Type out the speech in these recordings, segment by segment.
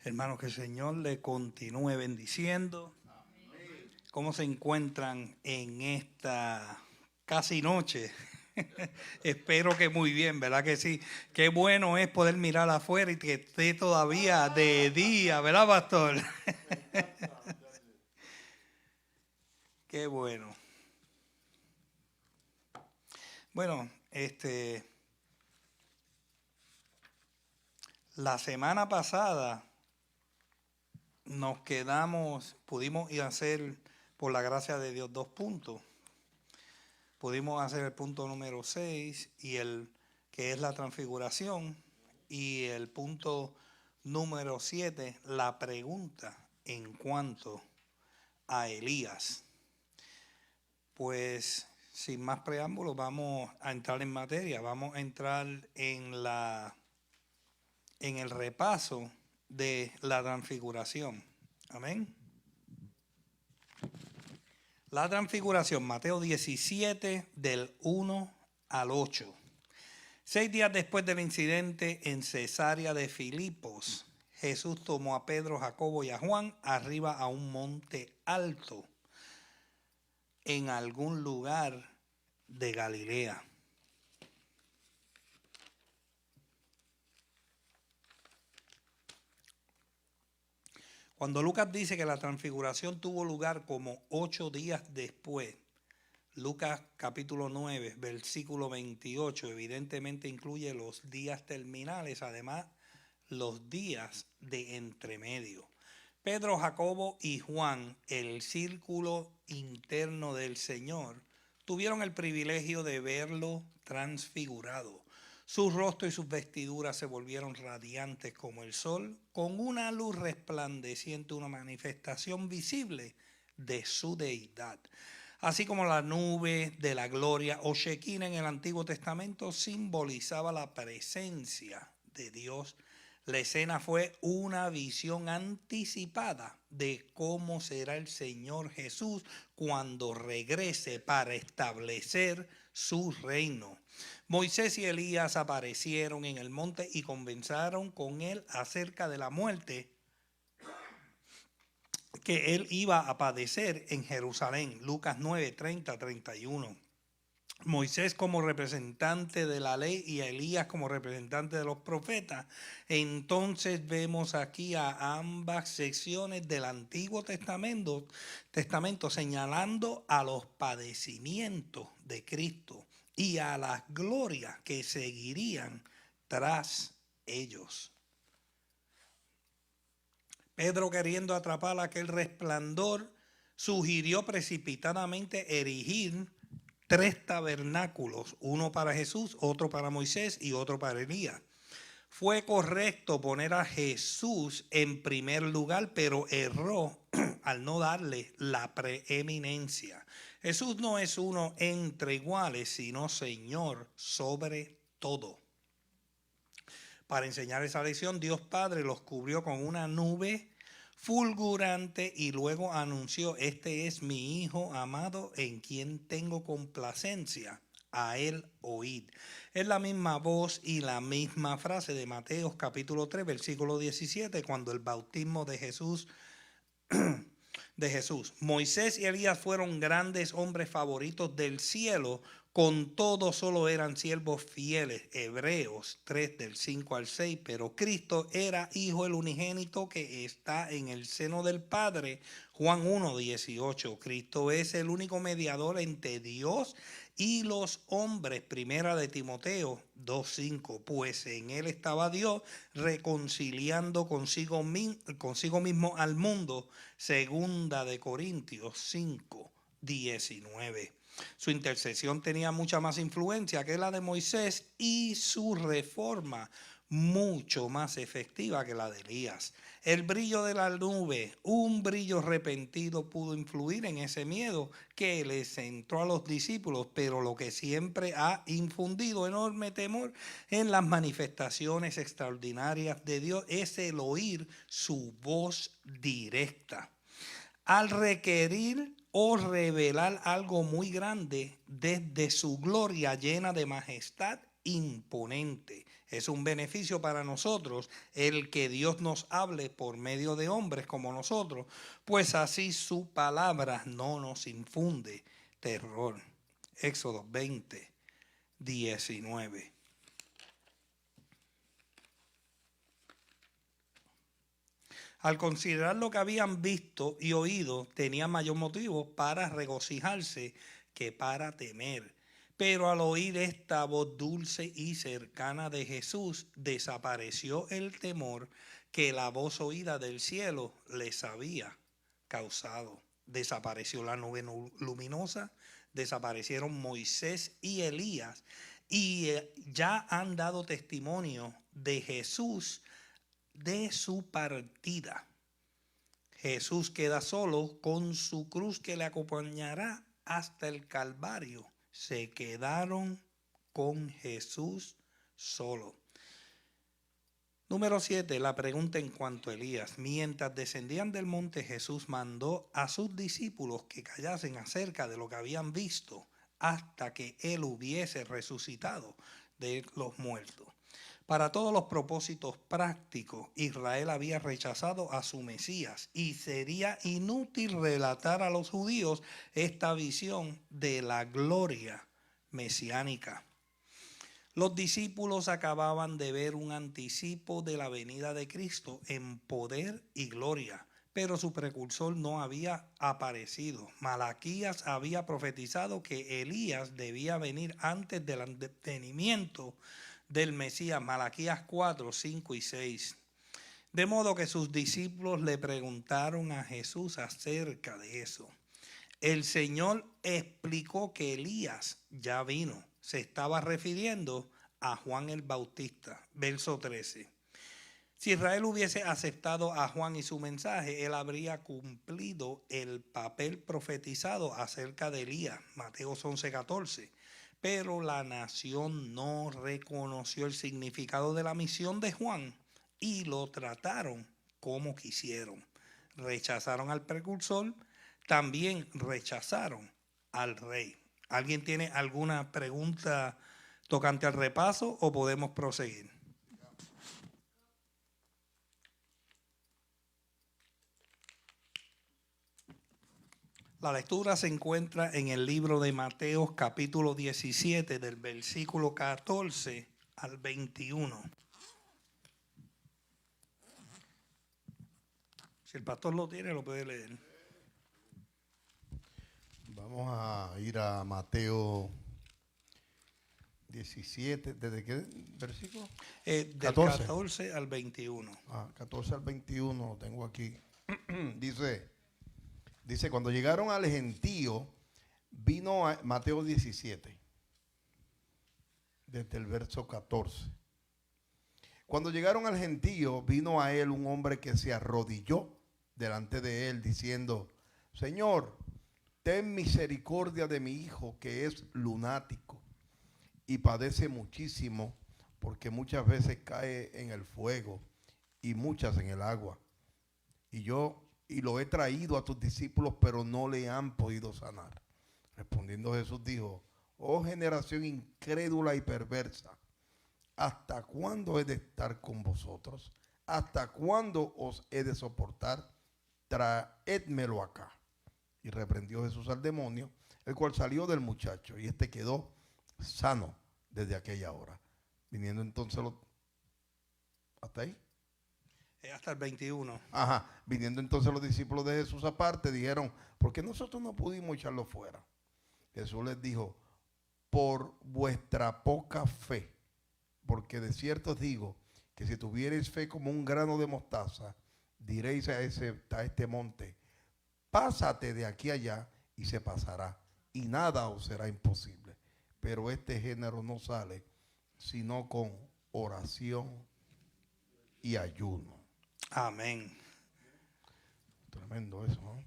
Hermanos, que el Señor le continúe bendiciendo. ¿Cómo se encuentran en esta casi noche? Espero que muy bien, ¿verdad que sí? Qué bueno es poder mirar afuera y que esté todavía de día, ¿verdad, pastor? Qué bueno. Bueno, la semana pasada pudimos ir a hacer, por la gracia de Dios, 2 puntos. Pudimos hacer el punto número 6 que es la transfiguración, y el punto número 7, la pregunta en cuanto a Elías. Pues sin más preámbulos vamos a entrar en materia, vamos a entrar en el repaso de la transfiguración. Amén. La transfiguración, Mateo 17, del 1 al 8. 6 días después del incidente en Cesarea de Filipos, Jesús tomó a Pedro, Jacobo y a Juan arriba a un monte alto en algún lugar de Galilea. Cuando Lucas dice que la transfiguración tuvo lugar como 8 días después, Lucas capítulo 9, versículo 28, evidentemente incluye los días terminales, además los días de entremedio. Pedro, Jacobo y Juan, el círculo interno del Señor, tuvieron el privilegio de verlo transfigurado. Su rostro y sus vestiduras se volvieron radiantes como el sol, con una luz resplandeciente, una manifestación visible de su deidad. Así como la nube de la gloria o Shekinah en el Antiguo Testamento simbolizaba la presencia de Dios, la escena fue una visión anticipada de cómo será el Señor Jesús cuando regrese para establecer su reino. Moisés y Elías aparecieron en el monte y conversaron con él acerca de la muerte que él iba a padecer en Jerusalén. Lucas 9, 30, 31. Moisés como representante de la ley y Elías como representante de los profetas. Entonces vemos aquí a ambas secciones del Antiguo Testamento señalando a los padecimientos de Cristo y a las glorias que seguirían tras ellos. Pedro, queriendo atrapar aquel resplandor, sugirió precipitadamente erigir 3 tabernáculos, uno para Jesús, otro para Moisés y otro para Elías. Fue correcto poner a Jesús en primer lugar, pero erró al no darle la preeminencia. Jesús no es uno entre iguales, sino Señor sobre todo. Para enseñar esa lección, Dios Padre los cubrió con una nube fulgurante y luego anunció: este es mi Hijo amado en quien tengo complacencia, a él oíd. Es la misma voz y la misma frase de Mateo capítulo 3, versículo 17, cuando el bautismo de Jesús. Moisés y Elías fueron grandes hombres favoritos del cielo, con todo solo eran siervos fieles. Hebreos 3 del 5 al 6, pero Cristo era Hijo el unigénito que está en el seno del Padre. Juan 1, 18, Cristo es el único mediador entre Dios y los hombres. Primera de Timoteo 2:5, pues en él estaba Dios reconciliando consigo mismo al mundo. Segunda de Corintios 5:19. Su intercesión tenía mucha más influencia que la de Moisés y su reforma mucho más efectiva que la de Elías. El brillo de la nube, un brillo repentino, pudo influir en ese miedo que les entró a los discípulos, pero lo que siempre ha infundido enorme temor en las manifestaciones extraordinarias de Dios es el oír su voz directa. Al requerir o revelar algo muy grande desde su gloria llena de majestad imponente. Es un beneficio para nosotros el que Dios nos hable por medio de hombres como nosotros, pues así su palabra no nos infunde terror. Éxodo 20, 19. Al considerar lo que habían visto y oído, tenían mayor motivo para regocijarse que para temer. Pero al oír esta voz dulce y cercana de Jesús, desapareció el temor que la voz oída del cielo les había causado. Desapareció la nube luminosa, desaparecieron Moisés y Elías, y ya han dado testimonio de Jesús, de su partida. Jesús queda solo con su cruz que le acompañará hasta el Calvario. Se quedaron con Jesús solo. Número 7, la pregunta en cuanto a Elías. Mientras descendían del monte, Jesús mandó a sus discípulos que callasen acerca de lo que habían visto hasta que él hubiese resucitado de los muertos. Para todos los propósitos prácticos, Israel había rechazado a su Mesías y sería inútil relatar a los judíos esta visión de la gloria mesiánica. Los discípulos acababan de ver un anticipo de la venida de Cristo en poder y gloria, pero su precursor no había aparecido. Malaquías había profetizado que Elías debía venir antes del advenimiento del Mesías, Malaquías 4, 5 y 6. De modo que sus discípulos le preguntaron a Jesús acerca de eso. El Señor explicó que Elías ya vino. Se estaba refiriendo a Juan el Bautista, verso 13. Si Israel hubiese aceptado a Juan y su mensaje, él habría cumplido el papel profetizado acerca de Elías, Mateos 11, 14. Pero la nación no reconoció el significado de la misión de Juan y lo trataron como quisieron. Rechazaron al precursor, también rechazaron al rey. ¿Alguien tiene alguna pregunta tocante al repaso o podemos proseguir? La lectura se encuentra en el libro de Mateo, capítulo 17, del versículo 14 al 21. Si el pastor lo tiene, lo puede leer. Vamos a ir a Mateo 17. ¿Desde qué versículo? Del 14 al 21. 14 al 21 lo tengo aquí. Dice, cuando llegaron al gentío, vino a Mateo 17, desde el verso 14. Cuando llegaron al gentío, vino a él un hombre que se arrodilló delante de él, diciendo, Señor, ten misericordia de mi hijo, que es lunático y padece muchísimo, porque muchas veces cae en el fuego y muchas en el agua. Y lo he traído a tus discípulos, pero no le han podido sanar. Respondiendo Jesús dijo, oh generación incrédula y perversa, ¿hasta cuándo he de estar con vosotros? ¿Hasta cuándo os he de soportar? Traédmelo acá. Y reprendió Jesús al demonio, el cual salió del muchacho, y este quedó sano desde aquella hora. Viniendo entonces ¿hasta ahí? Hasta el 21. Viniendo entonces los discípulos de Jesús aparte, dijeron, ¿por qué nosotros no pudimos echarlo fuera? Jesús les dijo, por vuestra poca fe, porque de cierto os digo, que si tuviereis fe como un grano de mostaza, diréis a este monte, pásate de aquí allá, y se pasará, y nada os será imposible. Pero este género no sale, sino con oración y ayuno. Amén. Tremendo eso, ¿no?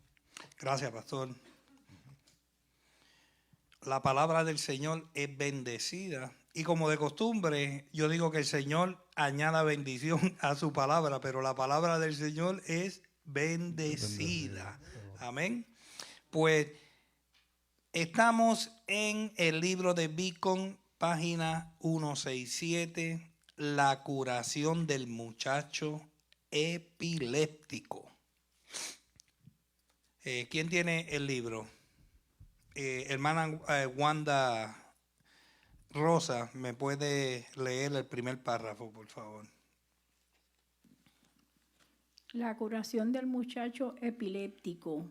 Gracias, pastor. La palabra del Señor es bendecida. Y como de costumbre, yo digo que el Señor añada bendición a su palabra, pero la palabra del Señor es bendecida. Amén. Pues estamos en el libro de Beacon, página 167. la curación del muchacho epiléptico. ¿Quién tiene el libro? Hermana Wanda Rosa, ¿me puede leer el primer párrafo, por favor? La curación del muchacho epiléptico.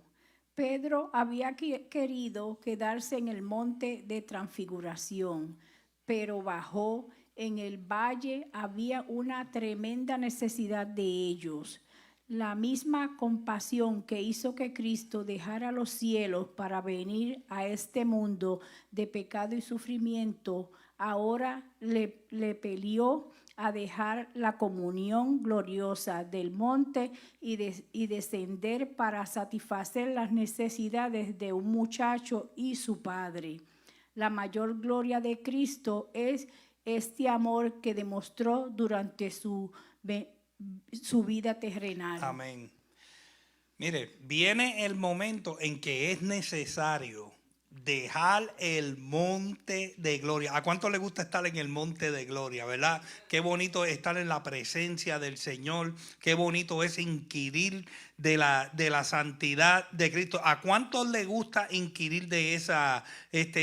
Pedro había querido quedarse en el monte de transfiguración, pero bajó. En el valle había una tremenda necesidad de ellos. La misma compasión que hizo que Cristo dejara los cielos para venir a este mundo de pecado y sufrimiento, ahora le peleó a dejar la comunión gloriosa del monte y descender para satisfacer las necesidades de un muchacho y su padre. La mayor gloria de Cristo es este amor que demostró durante su vida terrenal. Amén. Mire, viene el momento en que es necesario dejar el monte de gloria. ¿A cuánto le gusta estar en el monte de gloria, verdad? Qué bonito es estar en la presencia del Señor. Qué bonito es inquirir de la santidad de Cristo. ¿A cuánto le gusta inquirir de esa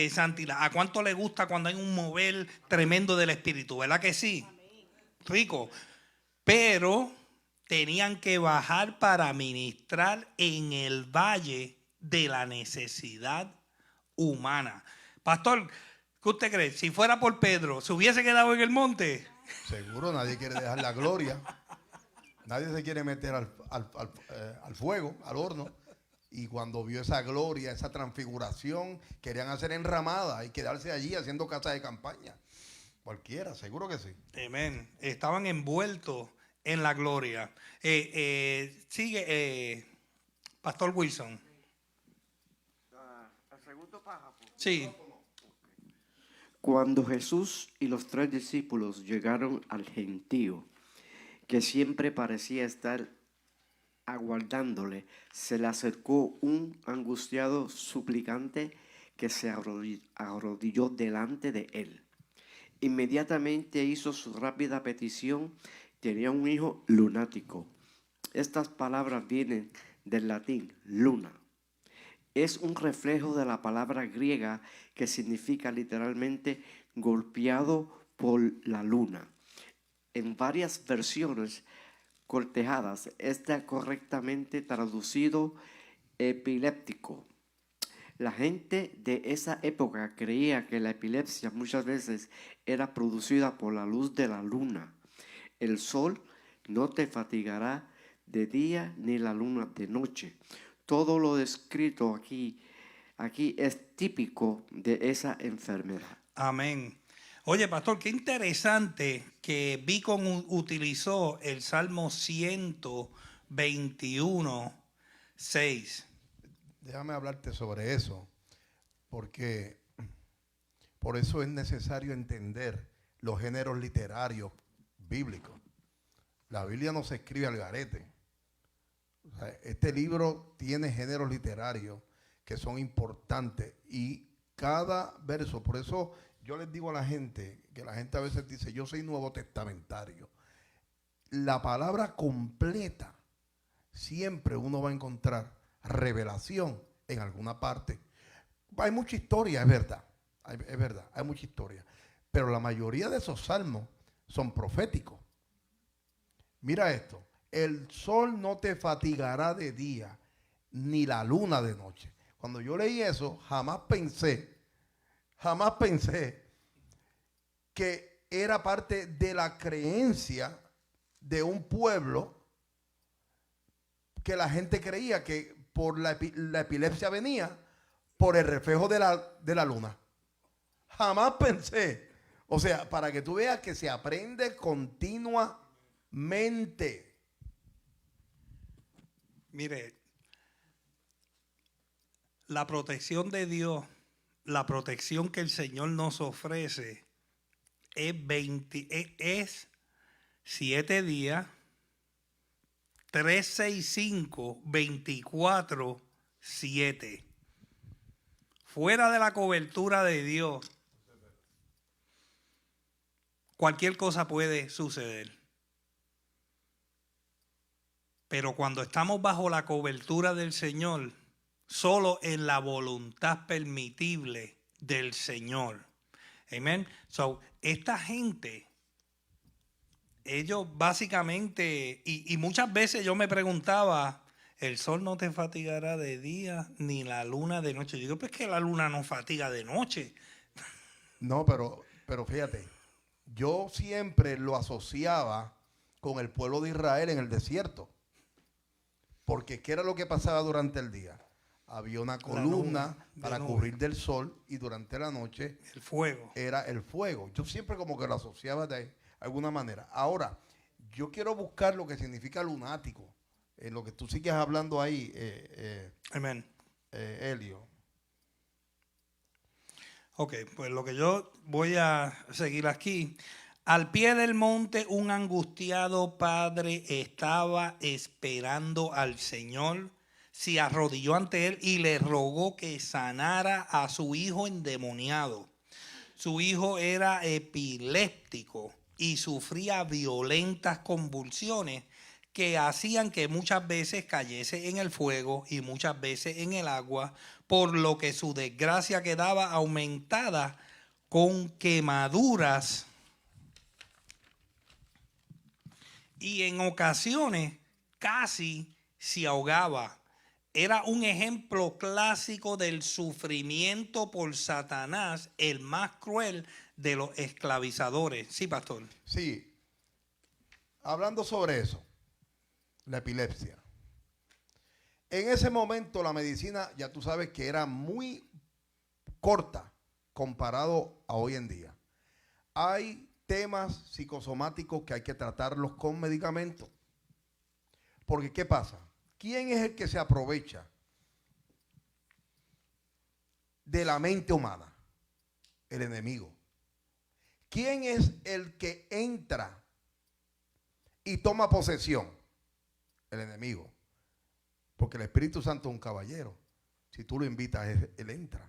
santidad? ¿A cuánto le gusta cuando hay un mover tremendo del Espíritu? ¿Verdad que sí? Rico. Pero tenían que bajar para ministrar en el valle de la necesidad humana. Pastor, ¿qué usted cree? Si fuera por Pedro, ¿se hubiese quedado en el monte? Seguro, nadie quiere dejar la gloria. Nadie se quiere meter al fuego, al horno. Y cuando vio esa gloria, esa transfiguración, querían hacer enramada y quedarse allí haciendo casa de campaña. Cualquiera, seguro que sí. Amén. Estaban envueltos en la gloria. Sigue, Pastor Wilson. ¿El segundo párrafo? Sí. Cuando Jesús y los 3 discípulos llegaron al gentío, que siempre parecía estar aguardándole, se le acercó un angustiado suplicante que se arrodilló delante de él. Inmediatamente hizo su rápida petición. Tenía un hijo lunático. Estas palabras vienen del latín luna. Es un reflejo de la palabra griega que significa literalmente golpeado por la luna. En varias versiones cortejadas está correctamente traducido epiléptico. La gente de esa época creía que la epilepsia muchas veces era producida por la luz de la luna. El sol no te fatigará de día ni la luna de noche. Todo lo descrito aquí es típico de esa enfermedad. Amén. Oye, pastor, qué interesante que Beacon utilizó el Salmo 121, 6. Déjame hablarte sobre eso, porque por eso es necesario entender los géneros literarios bíblicos. La Biblia no se escribe al garete. O sea, este libro tiene géneros literarios que son importantes y cada verso, por eso yo les digo a la gente, que la gente a veces dice, yo soy nuevo testamentario. La palabra completa, siempre uno va a encontrar revelación en alguna parte. Hay mucha historia, es verdad, hay mucha historia, pero la mayoría de esos salmos son proféticos. Mira esto, el sol no te fatigará de día, ni la luna de noche. Cuando yo leí eso, jamás pensé que era parte de la creencia de un pueblo, que la gente creía que por la epilepsia venía por el reflejo de la luna. Jamás pensé. O sea, para que tú veas que se aprende continuamente. Mire, la protección de Dios, la protección que el Señor nos ofrece es 7 días, 365, 24, 7. Fuera de la cobertura de Dios, cualquier cosa puede suceder. Pero cuando estamos bajo la cobertura del Señor, solo en la voluntad permitible del Señor. Amén. So, esta gente, ellos básicamente, y muchas veces yo me preguntaba, el sol no te fatigará de día ni la luna de noche. Yo digo, pues que la luna no fatiga de noche. No, pero fíjate, yo siempre lo asociaba con el pueblo de Israel en el desierto. Porque ¿qué era lo que pasaba durante el día? Había una columna para cubrir del sol y durante la noche el fuego. Era el fuego. Yo siempre como que lo asociaba de alguna manera. Ahora, yo quiero buscar lo que significa lunático. En lo que tú sigues hablando ahí, Amén. Elio. Ok, pues lo que yo voy a seguir aquí. Al pie del monte un angustiado padre estaba esperando al Señor. Se arrodilló ante él y le rogó que sanara a su hijo endemoniado. Su hijo era epiléptico y sufría violentas convulsiones que hacían que muchas veces cayese en el fuego y muchas veces en el agua, por lo que su desgracia quedaba aumentada con quemaduras y en ocasiones casi se ahogaba. Era un ejemplo clásico del sufrimiento por Satanás, el más cruel de los esclavizadores. Sí, pastor. Sí. Hablando sobre eso, la epilepsia. En ese momento la medicina, ya tú sabes que era muy corta comparado a hoy en día. Hay temas psicosomáticos que hay que tratarlos con medicamentos. Porque ¿qué pasa? ¿Quién es el que se aprovecha de la mente humana? El enemigo. ¿Quién es el que entra y toma posesión? El enemigo. Porque el Espíritu Santo es un caballero. Si tú lo invitas, él entra.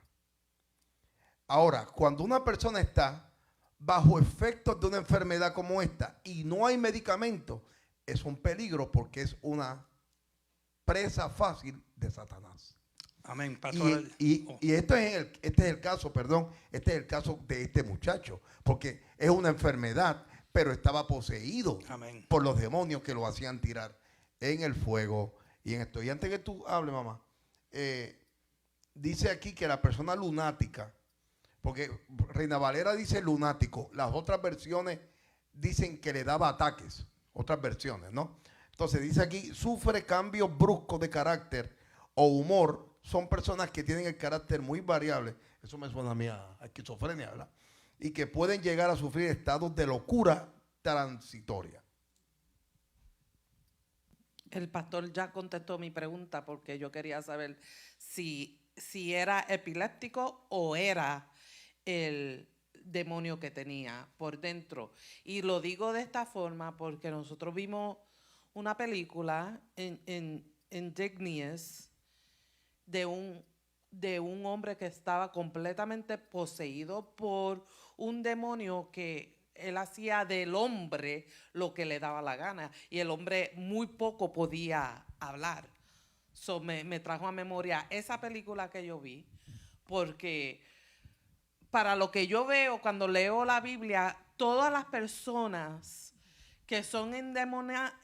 Ahora, cuando una persona está bajo efectos de una enfermedad como esta y no hay medicamento, es un peligro porque es una presa fácil de Satanás. Amén, pastor. Y este es el caso, perdón, este es el caso de este muchacho, porque es una enfermedad, pero estaba poseído Amén. por los demonios que lo hacían tirar en el fuego y en esto. Y antes que tú hables, mamá, dice aquí que la persona lunática, porque Reina Valera dice lunático, las otras versiones dicen que le daba ataques, otras versiones, ¿no? Entonces dice aquí, sufre cambios bruscos de carácter o humor. Son personas que tienen el carácter muy variable. Eso me suena a mí a esquizofrenia, ¿verdad? Y que pueden llegar a sufrir estados de locura transitoria. El pastor ya contestó mi pregunta porque yo quería saber si era epiléptico o era el demonio que tenía por dentro. Y lo digo de esta forma porque nosotros vimos una película en Dignius de un hombre que estaba completamente poseído por un demonio que él hacía del hombre lo que le daba la gana y el hombre muy poco podía hablar. So me trajo a memoria esa película que yo vi, porque para lo que yo veo cuando leo la Biblia, todas las personas que son endemoniadas,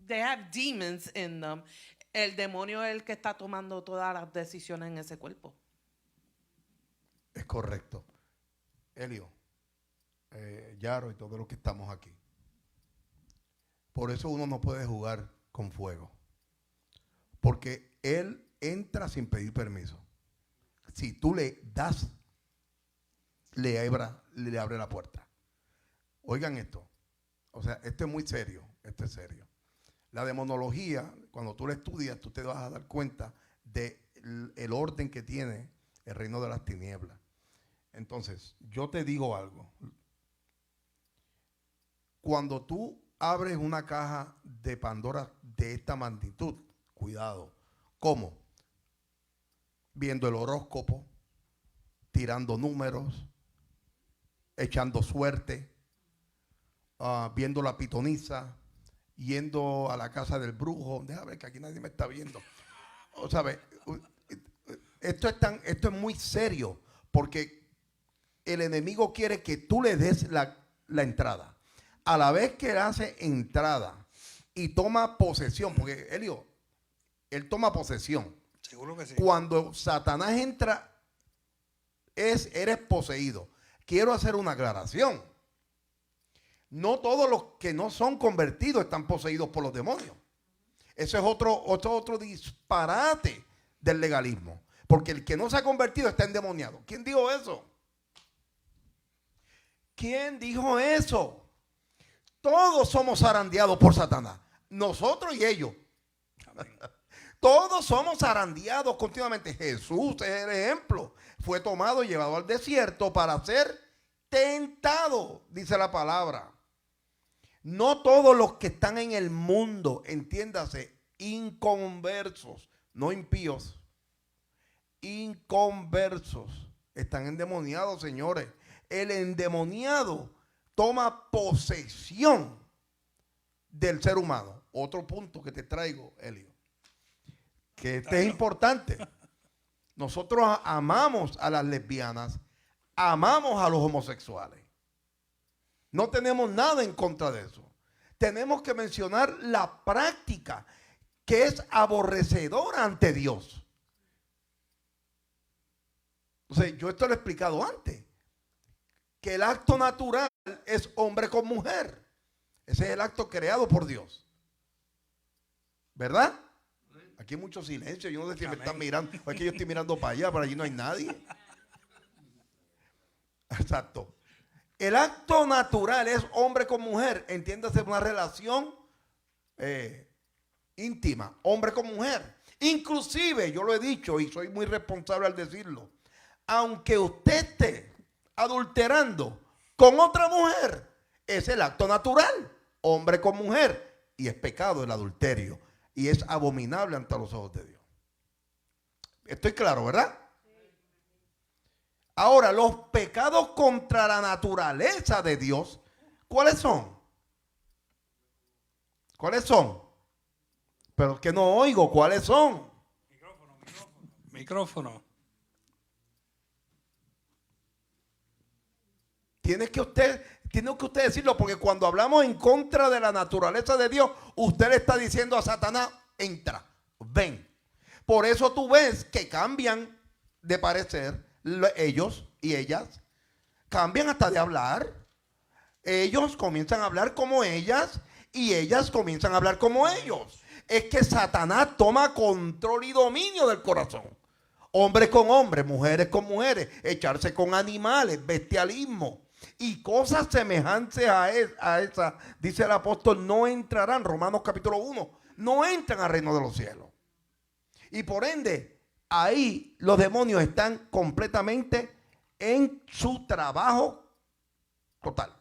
they have demons in them. El demonio es el que está tomando todas las decisiones en ese cuerpo. Es correcto. Elio, Yaro y todos los que estamos aquí. Por eso uno no puede jugar con fuego. Porque él entra sin pedir permiso. Si tú le das, le abre la puerta. Oigan esto. O sea, esto es muy serio. Esto es serio. La demonología, cuando tú la estudias, tú te vas a dar cuenta del orden que tiene el reino de las tinieblas. Entonces, yo te digo algo. Cuando tú abres una caja de Pandora de esta magnitud, cuidado. ¿Cómo? Viendo el horóscopo, tirando números, echando suerte, viendo la pitoniza, yendo a la casa del brujo. Déjame ver que aquí nadie me está viendo. O sea, esto es muy serio, porque el enemigo quiere que tú le des la entrada. A la vez que él hace entrada y toma posesión, porque él toma posesión. Seguro que sí. Cuando Satanás entra, eres poseído. Quiero hacer una aclaración. No todos los que no son convertidos están poseídos por los demonios. Eso es otro disparate del legalismo. Porque el que no se ha convertido está endemoniado. ¿Quién dijo eso? ¿Quién dijo eso? Todos somos zarandeados por Satanás. Nosotros y ellos. Amén. Todos somos zarandeados continuamente. Jesús es el ejemplo. Fue tomado y llevado al desierto para ser tentado, dice la palabra. No todos los que están en el mundo, entiéndase, inconversos, no impíos, inconversos, están endemoniados, señores. El endemoniado toma posesión del ser humano. Otro punto que te traigo, Elio, que este es importante. Nosotros amamos a las lesbianas, amamos a los homosexuales. No tenemos nada en contra de eso. Tenemos que mencionar la práctica que es aborrecedora ante Dios. Entonces, yo esto lo he explicado antes. Que el acto natural es hombre con mujer. Ese es el acto creado por Dios. ¿Verdad? Aquí hay mucho silencio. Yo no sé si me están mirando. O es que yo estoy mirando para allá, para allí no hay nadie. Exacto. El acto natural es hombre con mujer. Entiéndase, una relación íntima. Hombre con mujer. Inclusive, yo lo he dicho y soy muy responsable al decirlo. Aunque usted esté adulterando con otra mujer, es el acto natural. Hombre con mujer. Y es pecado el adulterio. Y es abominable ante los ojos de Dios. Estoy claro, ¿verdad? Ahora, los pecados contra la naturaleza de Dios, ¿cuáles son? ¿Cuáles son? Pero es que no oigo, ¿cuáles son? Micrófono. Tiene que usted decirlo, porque cuando hablamos en contra de la naturaleza de Dios, usted le está diciendo a Satanás, entra, ven. Por eso tú ves que cambian de parecer ellos y ellas, cambian hasta de hablar. Ellos comienzan a hablar como ellas y ellas comienzan a hablar como ellos. Es que Satanás toma control y dominio del corazón. Hombres con hombres, mujeres con mujeres, echarse con animales, bestialismo y cosas semejantes a esa, dice el apóstol, no entrarán, Romanos capítulo 1, no entran al reino de los cielos. Y por ende, ahí los demonios están completamente en su trabajo total.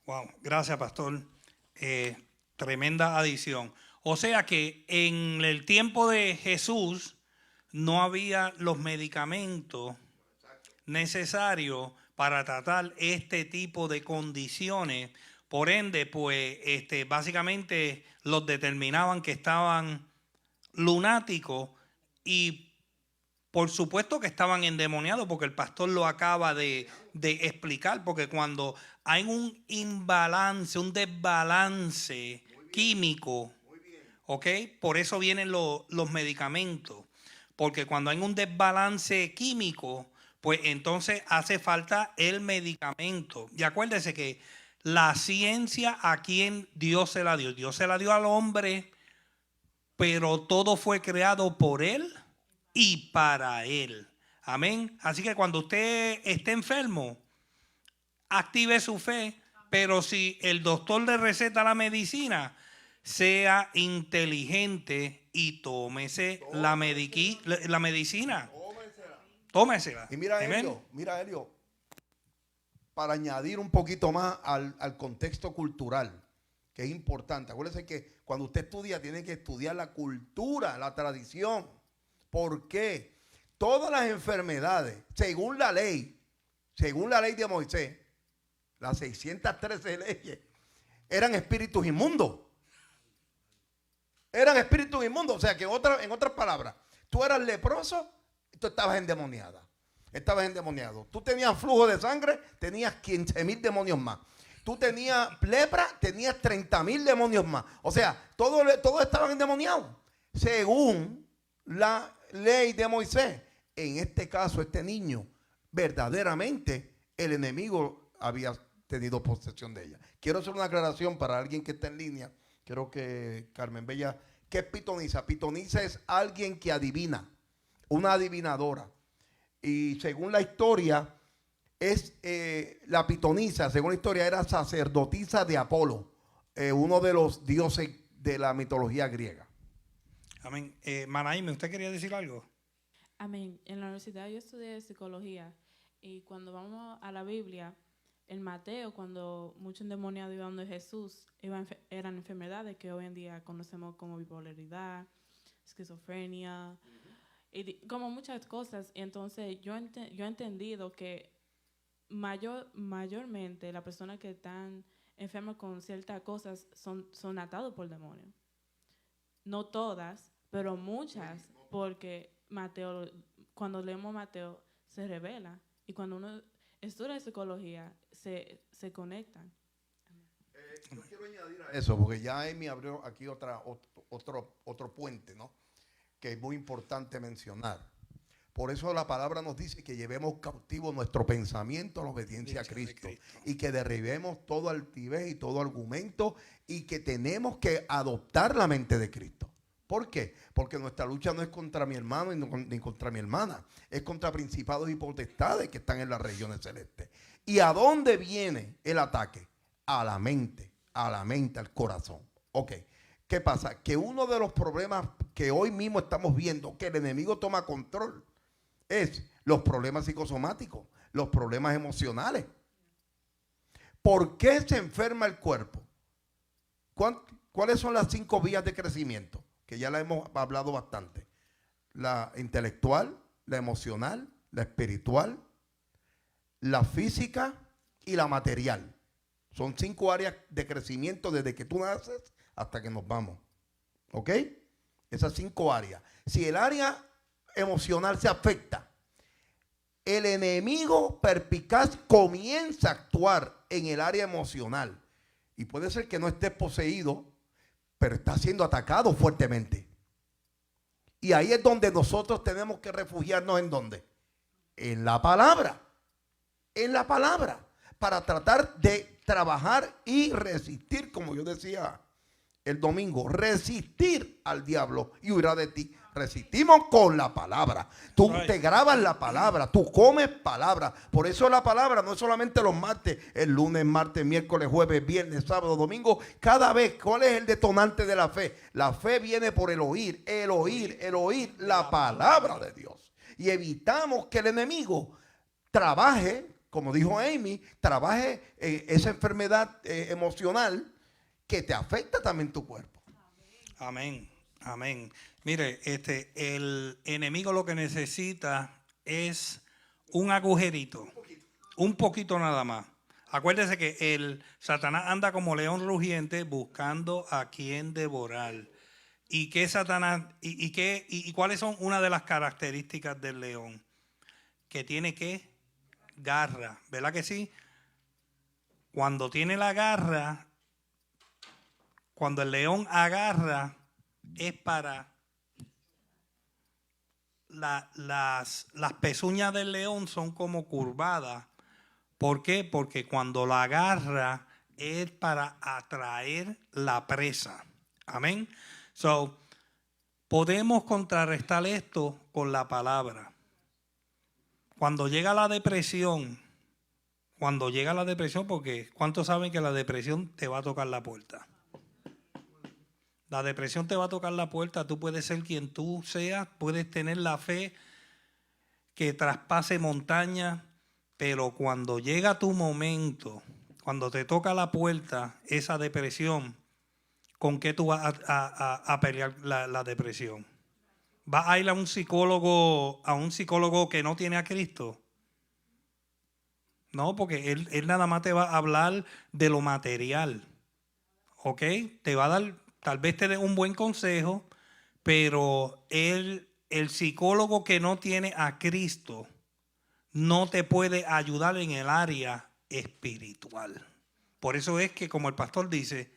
Wow, gracias, pastor. Tremenda adición. O sea que en el tiempo de Jesús no había los medicamentos necesarios para tratar este tipo de condiciones. Por ende, pues, básicamente los determinaban que estaban lunáticos y por supuesto que estaban endemoniados, porque el pastor lo acaba de explicar, porque cuando hay un imbalance, un desbalance químico, ¿ok? Por eso vienen los medicamentos, porque cuando hay un desbalance químico, pues entonces hace falta el medicamento. Y acuérdese que la ciencia, ¿a quién Dios se la dio? Dios se la dio al hombre, pero todo fue creado por él y para él. Amén. Así que cuando usted esté enfermo, active su fe, pero si el doctor le receta la medicina, sea inteligente y tómese la medicina. Tómesela. Y mira, Amén. Elio, para añadir un poquito más al contexto cultural, que es importante. Acuérdense que cuando usted estudia, tiene que estudiar la cultura, la tradición. ¿Por qué? Todas las enfermedades, según la ley, según la ley de Moisés, las 613 leyes, eran espíritus inmundos. Eran espíritus inmundos. O sea que en otras palabras, tú eras leproso y tú estabas endemoniada. Estabas endemoniado. Tú tenías flujo de sangre, tenías 15,000 demonios más. Tú tenías lepra, tenías 30,000 demonios más. O sea, todos estaban endemoniados. Según la ley de Moisés. En este caso, este niño, verdaderamente el enemigo había tenido posesión de ella. Quiero hacer una aclaración para alguien que está en línea. Quiero que Carmen Bella, ¿qué es pitonisa? Pitonisa es alguien que adivina, una adivinadora. Y según la historia, es la pitonisa, según la historia, era sacerdotisa de Apolo, uno de los dioses de la mitología griega. Amén. Manaime, ¿usted quería decir algo? Amén. En la universidad yo estudié psicología y cuando vamos a la Biblia, en Mateo, cuando muchos endemoniados iban de Jesús, eran enfermedades que hoy en día conocemos como bipolaridad, esquizofrenia, como muchas cosas. Y entonces yo he entendido que mayormente las personas que están enfermas con ciertas cosas son atados por demonios. No todas, pero muchas, porque Mateo, cuando leemos Mateo, se revela. Y cuando uno estudia psicología, se conectan. Yo quiero añadir a eso, porque ya Amy abrió aquí otro puente, ¿no? Que es muy importante mencionar. Por eso la palabra nos dice que llevemos cautivo nuestro pensamiento a la obediencia a Cristo. Y que derribemos todo altivez y todo argumento y que tenemos que adoptar la mente de Cristo. ¿Por qué? Porque nuestra lucha no es contra mi hermano ni contra mi hermana. Es contra principados y potestades que están en las regiones celestes. ¿Y a dónde viene el ataque? A la mente, al corazón. Ok. ¿Qué pasa? Que uno de los problemas que hoy mismo estamos viendo, que el enemigo toma control, es los problemas psicosomáticos, los problemas emocionales. ¿Por qué se enferma el cuerpo? ¿Cuáles son las 5 vías de crecimiento? Que ya la hemos hablado bastante. La intelectual, la emocional, la espiritual, la física y la material. Son 5 áreas de crecimiento desde que tú naces hasta que nos vamos. ¿Ok? Esas 5 áreas. Si el área emocional se afecta, el enemigo perspicaz comienza a actuar en el área emocional. Y puede ser que no esté poseído, pero está siendo atacado fuertemente. Y ahí es donde nosotros tenemos que refugiarnos. ¿En dónde? En la palabra. En la palabra. Para tratar de trabajar y resistir, como yo decía el domingo, resistir al diablo y huirá de ti. Resistimos con la palabra. Tú te grabas la palabra, tú comes palabra. Por eso la palabra no es solamente los martes, el lunes, martes, miércoles, jueves, viernes, sábado, domingo. Cada vez, ¿cuál es el detonante de la fe? La fe viene por el oír, la palabra de Dios. Y evitamos que el enemigo trabaje, como dijo Amy, trabaje esa enfermedad emocional que te afecta también tu cuerpo. Amén, amén. Mire, el enemigo lo que necesita es un agujerito, un poquito nada más. Acuérdese que el Satanás anda como león rugiente buscando a quien devorar. ¿Y qué Satanás y cuáles son una de las características del león? Que tiene garra, ¿verdad que sí? Cuando tiene la garra, cuando el león agarra, es para las pezuñas del león son como curvadas. ¿Por qué? Porque cuando la agarra es para atraer la presa. Amén. So, podemos contrarrestar esto con la palabra. Cuando llega la depresión, porque ¿cuántos saben que la depresión te va a tocar la puerta? La depresión te va a tocar la puerta. Tú puedes ser quien tú seas, puedes tener la fe que traspase montañas, pero cuando llega tu momento, cuando te toca la puerta esa depresión, ¿con qué tú vas a pelear la depresión? ¿Vas a ir a un psicólogo que no tiene a Cristo? No, porque él nada más te va a hablar de lo material. ¿Ok? Te va a dar, tal vez te dé un buen consejo, pero el psicólogo que no tiene a Cristo no te puede ayudar en el área espiritual. Por eso es que, como el pastor dice,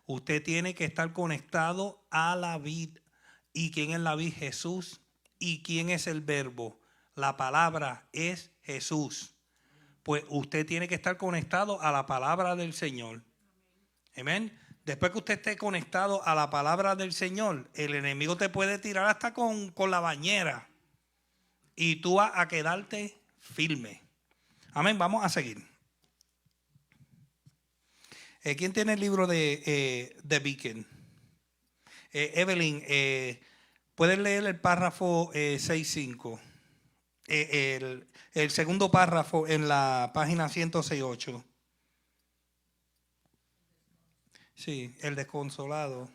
usted tiene que estar conectado a la vid. ¿Y quién es la vid? Jesús. ¿Y quién es el verbo? La palabra es Jesús. Pues usted tiene que estar conectado a la palabra del Señor. Amén. Después que usted esté conectado a la palabra del Señor, el enemigo te puede tirar hasta con la bañera. Y tú vas a quedarte firme. Amén. Vamos a seguir. ¿Quién tiene el libro de Beacon? Evelyn, ¿puedes leer el párrafo 6.5? El segundo párrafo en la página 168. Sí, el desconsolado.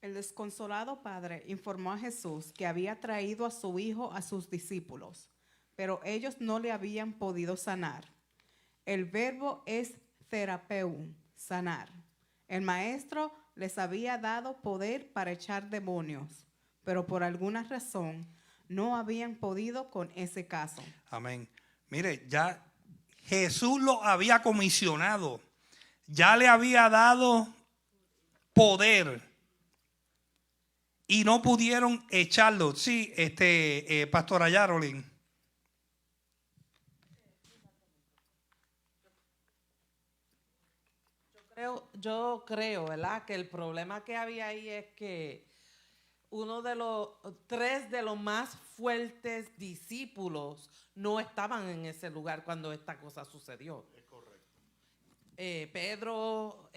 El desconsolado padre informó a Jesús que había traído a su hijo a sus discípulos, pero ellos no le habían podido sanar. El verbo es therapeu, sanar. El maestro les había dado poder para echar demonios, pero por alguna razón no habían podido con ese caso. Amén. Mire, ya Jesús lo había comisionado. Ya le había dado poder y no pudieron echarlo. Sí, Pastora Yarolin. Yo creo, ¿verdad? Que el problema que había ahí es que uno de los 3 de los más fuertes discípulos no estaban en ese lugar cuando esta cosa sucedió. Es correcto. Pedro,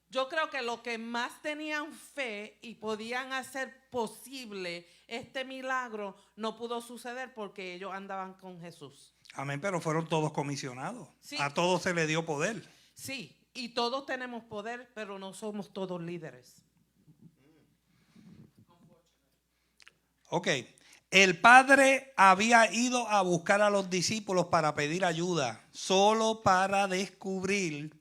yo creo que los que más tenían fe y podían hacer posible este milagro no pudo suceder porque ellos andaban con Jesús. Amén, pero fueron todos comisionados. Sí. A todos se les dio poder. Sí, y todos tenemos poder, pero no somos todos líderes. Ok, el padre había ido a buscar a los discípulos para pedir ayuda, solo para descubrir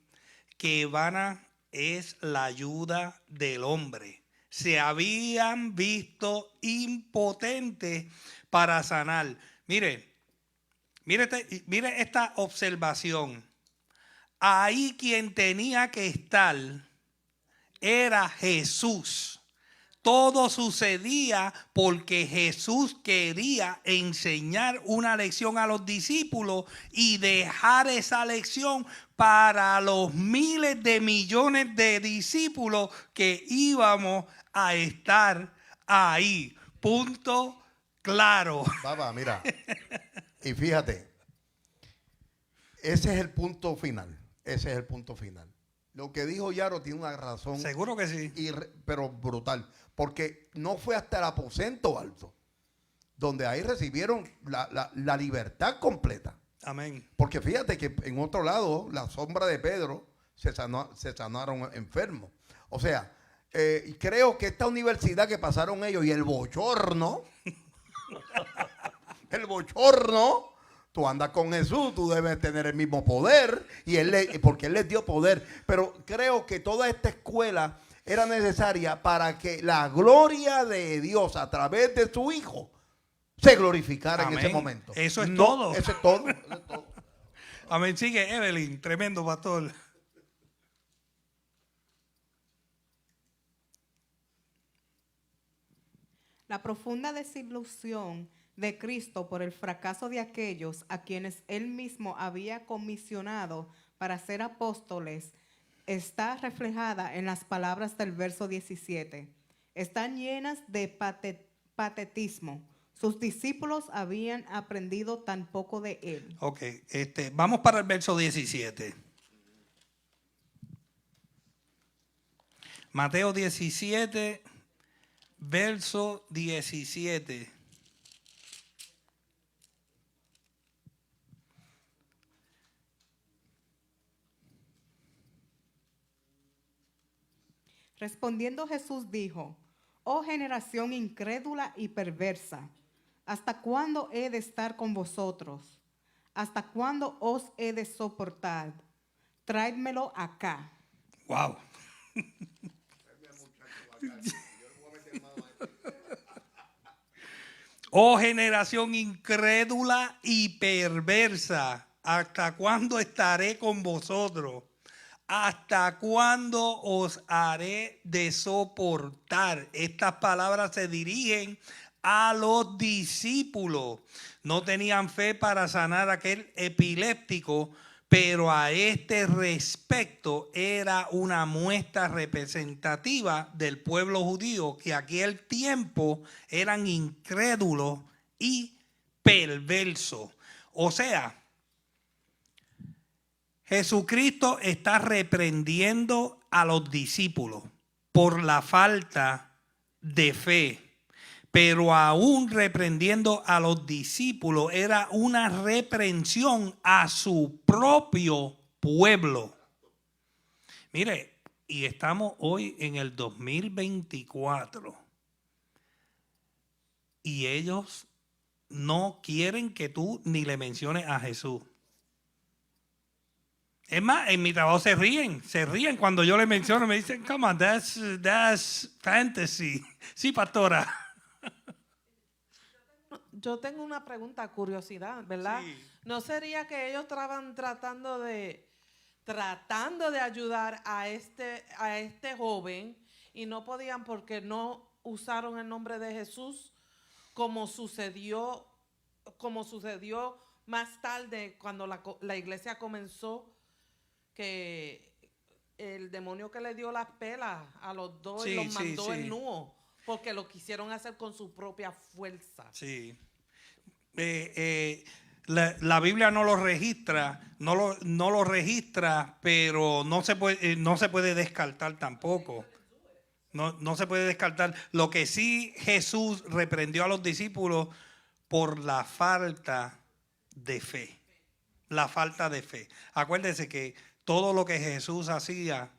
que vana es la ayuda del hombre. Se habían visto impotentes para sanar. Mire esta observación. Ahí quien tenía que estar era Jesús. Todo sucedía porque Jesús quería enseñar una lección a los discípulos y dejar esa lección para los miles de millones de discípulos que íbamos a estar ahí. Punto claro. Papá, mira. Y fíjate, ese es el punto final. Ese es el punto final. Lo que dijo Yaro tiene una razón. Seguro que sí. Pero brutal. Porque no fue hasta el aposento alto, donde ahí recibieron la libertad completa. Amén. Porque fíjate que en otro lado, la sombra de Pedro se sanaron enfermos. O sea, creo que esta universidad que pasaron ellos y el bochorno, tú andas con Jesús, tú debes tener el mismo poder, porque Él les dio poder. Pero creo que toda esta escuela era necesaria para que la gloria de Dios a través de su Hijo se glorificara. Amén. En ese momento. Eso es todo. Eso es todo. Eso es todo. Amén. Sigue Evelyn, tremendo pastor. La profunda desilusión de Cristo por el fracaso de aquellos a quienes Él mismo había comisionado para ser apóstoles está reflejada en las palabras del verso 17. Están llenas de patetismo. Sus discípulos habían aprendido tan poco de Él. Ok, vamos para el verso 17. Mateo 17, verso 17. Respondiendo Jesús dijo: oh generación incrédula y perversa, ¿hasta cuándo he de estar con vosotros? ¿hasta cuándo os he de soportar? Tráedmelo acá. Wow. Oh generación incrédula y perversa, ¿hasta cuándo estaré con vosotros? ¿Hasta cuándo os haré de soportar? Estas palabras se dirigen a los discípulos. No tenían fe para sanar a aquel epiléptico, pero a este respecto era una muestra representativa del pueblo judío que aquel tiempo eran incrédulos y perversos. O sea, Jesucristo está reprendiendo a los discípulos por la falta de fe. Pero aún reprendiendo a los discípulos era una reprensión a su propio pueblo. Mire, y estamos hoy en el 2024 y ellos no quieren que tú ni le menciones a Jesús. Es más, en mi trabajo se ríen cuando yo le menciono, me dicen, come on, that's fantasy. Sí, pastora. Yo tengo una pregunta, curiosidad, ¿verdad? Sí. ¿No sería que ellos estaban tratando de ayudar a este joven y no podían porque no usaron el nombre de Jesús como sucedió más tarde cuando la iglesia comenzó, que el demonio que le dio las pelas a los dos y los mandó en nudo porque lo quisieron hacer con su propia fuerza? Sí. La Biblia no lo registra, no lo registra, pero no se puede descartar tampoco. No se puede descartar. Lo que sí Jesús reprendió a los discípulos por la falta de fe. La falta de fe. Acuérdense que todo lo que Jesús hacía,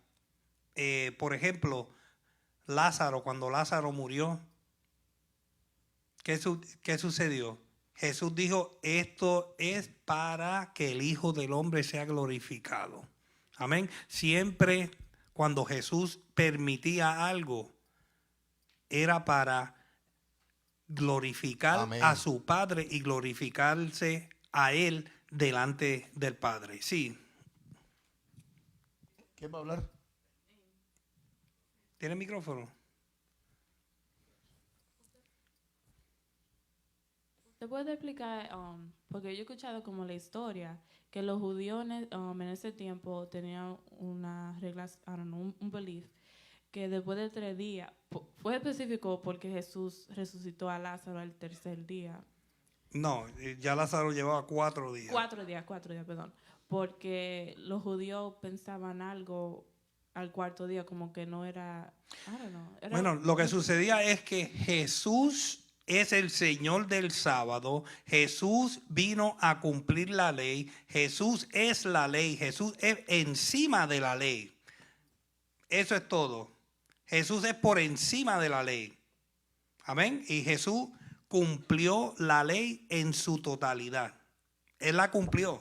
por ejemplo, Lázaro, cuando Lázaro murió, ¿qué sucedió? Jesús dijo, esto es para que el Hijo del Hombre sea glorificado. Amén. Siempre cuando Jesús permitía algo, era para glorificar Amén. a su Padre y glorificarse a Él delante del Padre. Sí. ¿Quién va a hablar? ¿Tiene micrófono? ¿Te puede explicar? Porque yo he escuchado como la historia que los judíos en ese tiempo tenían unas reglas, un belief, que después de 3 días, fue específico porque Jesús resucitó a Lázaro al 3er día. No, ya Lázaro llevaba 4 días. 4 días, perdón. Porque los judíos pensaban algo al 4º día, como que no era, I don't know. Bueno, lo que sucedía es que Jesús es el Señor del sábado. Jesús vino a cumplir la ley. Jesús es la ley. Jesús es encima de la ley. Eso es todo. Jesús es por encima de la ley. Amén. Y Jesús cumplió la ley en su totalidad. Él la cumplió.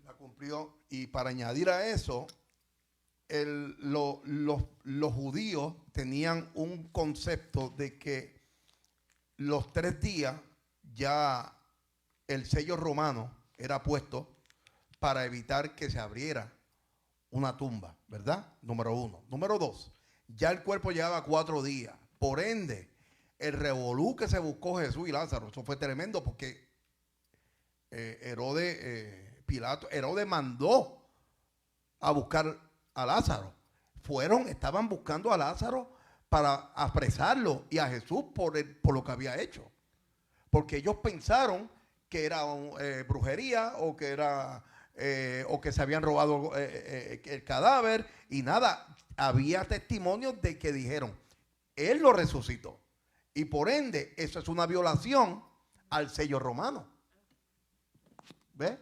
La cumplió. Y para añadir a eso, los judíos tenían un concepto de que los 3 días ya el sello romano era puesto para evitar que se abriera una tumba, ¿verdad? Número 1. Número 2, ya el cuerpo llevaba 4 días. Por ende, el revolú que se buscó Jesús y Lázaro, eso fue tremendo porque Herodes mandó a buscar a Lázaro. Estaban buscando a Lázaro para apresarlo y a Jesús por lo que había hecho. Porque ellos pensaron que era brujería o que se habían robado el cadáver y nada. Había testimonios de que dijeron, él lo resucitó. Y por ende, eso es una violación al sello romano. ¿Ves?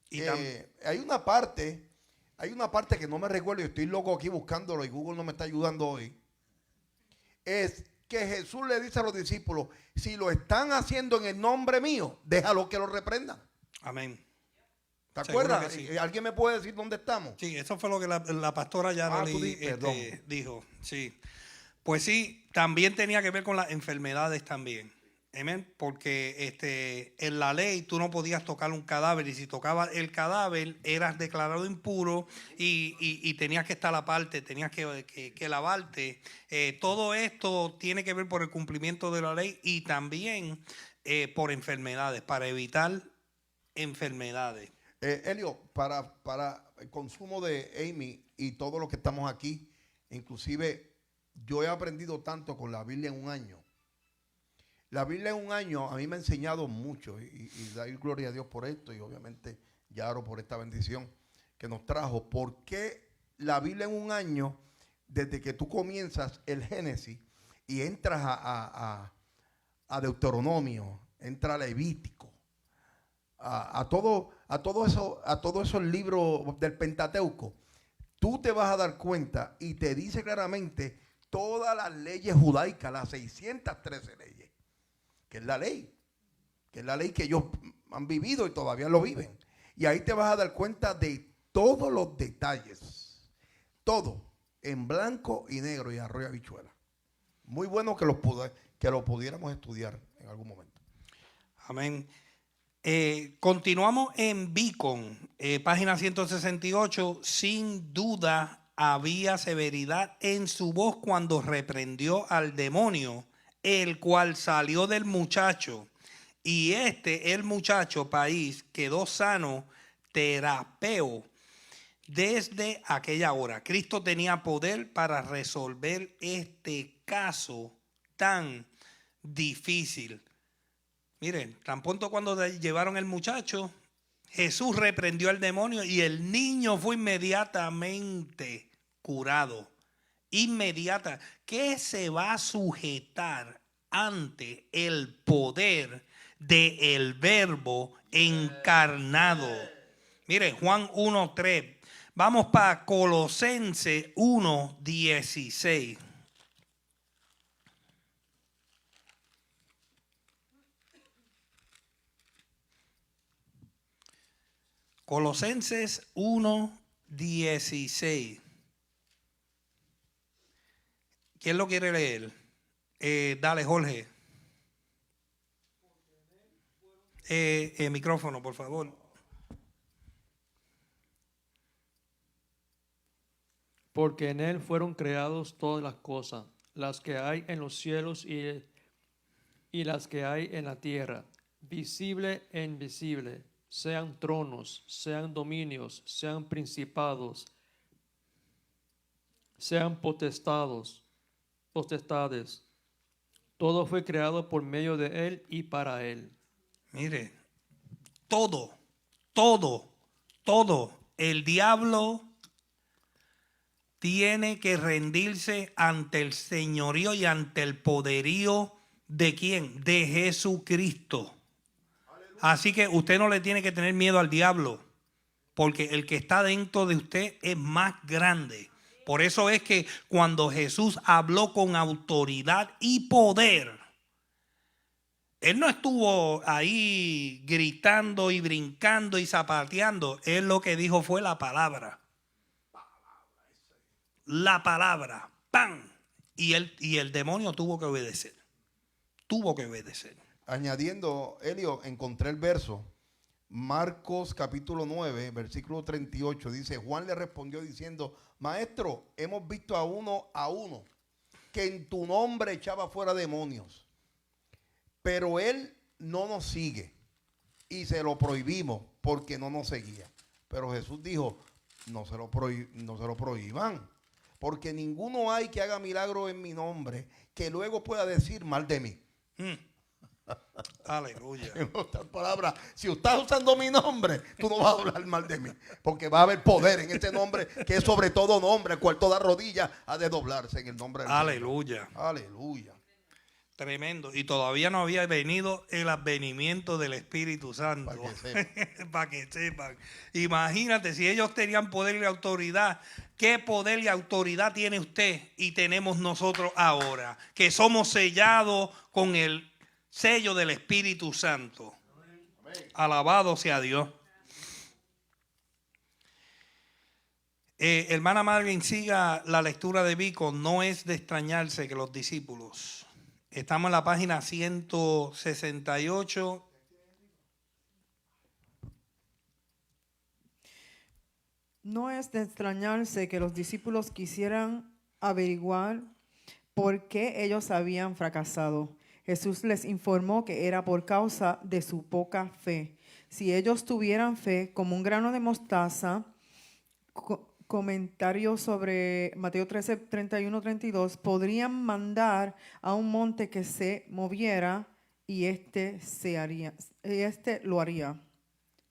Y hay una parte que no me recuerdo y estoy loco aquí buscándolo y Google no me está ayudando hoy. Es que Jesús le dice a los discípulos, si lo están haciendo en el nombre mío, déjalo que lo reprendan. Amén. ¿Te Seguro acuerdas? que sí. ¿Alguien me puede decir dónde estamos? Sí, eso fue lo que la pastora Yareli Perdón. dijo. Sí. Pues sí, también tenía que ver con las enfermedades también. Amén. Porque en la ley tú no podías tocar un cadáver y si tocabas el cadáver eras declarado impuro y tenías que estar aparte, tenías que lavarte. Todo esto tiene que ver por el cumplimiento de la ley y también por enfermedades, para evitar enfermedades. Elio, para el consumo de Amy y todos los que estamos aquí, inclusive yo he aprendido tanto con la Biblia en un año. La Biblia en un año a mí me ha enseñado mucho y doy gloria a Dios por esto y obviamente Yaro por esta bendición que nos trajo. ¿Por qué la Biblia en un año, desde que tú comienzas el Génesis y entras a Deuteronomio, entra a Levítico, a todos esos libros del Pentateuco, tú te vas a dar cuenta y te dice claramente todas las leyes judaicas, las 613 leyes, que es la ley que ellos han vivido y todavía lo viven. Y ahí te vas a dar cuenta de todos los detalles, todo en blanco y negro y arroz y habichuela. Muy bueno que lo pudiéramos estudiar en algún momento. Amén. Continuamos en Beacon, página 168. Sin duda había severidad en su voz cuando reprendió al demonio, el cual salió del muchacho. Y el muchacho país quedó sano, terapeo. Desde aquella hora, Cristo tenía poder para resolver este caso tan difícil. Miren, tan pronto cuando llevaron el muchacho, Jesús reprendió al demonio y el niño fue inmediatamente curado. Inmediata. ¿Qué se va a sujetar ante el poder del Verbo encarnado? Mire, Juan 1:3. Vamos para Colosenses 1:16. Colosenses 1:16. ¿Quién lo quiere leer? Dale, Jorge. El micrófono, por favor. Porque en él fueron creados todas las cosas, las que hay en los cielos y las que hay en la tierra, visible e invisible, sean tronos, sean dominios, sean principados, sean potestades. Todo fue creado por medio de él y para él. Mire, todo. El diablo tiene que rendirse ante el señorío y ante el poderío ¿de quién? De Jesucristo. Así que usted no le tiene que tener miedo al diablo, porque el que está dentro de usted es más grande. Por eso es que cuando Jesús habló con autoridad y poder, Él no estuvo ahí gritando y brincando y zapateando. Él lo que dijo fue la palabra. La palabra. ¡Pam! Y el demonio tuvo que obedecer. Añadiendo, Elio, encontré el verso. Marcos capítulo 9, versículo 38. Dice, Juan le respondió diciendo, Maestro, hemos visto a uno que en tu nombre echaba fuera demonios. Pero él no nos sigue y se lo prohibimos porque no nos seguía. Pero Jesús dijo, no se lo prohíban, porque ninguno hay que haga milagro en mi nombre que luego pueda decir mal de mí. Aleluya. En otras palabras, si estás usando mi nombre, tú no vas a hablar mal de mí, porque va a haber poder en este nombre que es sobre todo nombre, al cual toda rodilla ha de doblarse en el nombre del Aleluya. Señor. Aleluya. Tremendo. Y todavía no había venido el advenimiento del Espíritu Santo. Para que sepan. Imagínate, si ellos tenían poder y autoridad, ¿qué poder y autoridad tiene usted y tenemos nosotros ahora? Que somos sellados con el sello del Espíritu Santo. Alabado sea Dios. Hermana Marvin, siga la lectura de Vico. No es de extrañarse que los discípulos. Estamos en la página 168. No es de extrañarse que los discípulos quisieran averiguar por qué ellos habían fracasado. Jesús les informó que era por causa de su poca fe. Si ellos tuvieran fe como un grano de mostaza, comentario sobre Mateo 13, 31, 32, podrían mandar a un monte que se moviera y este lo haría.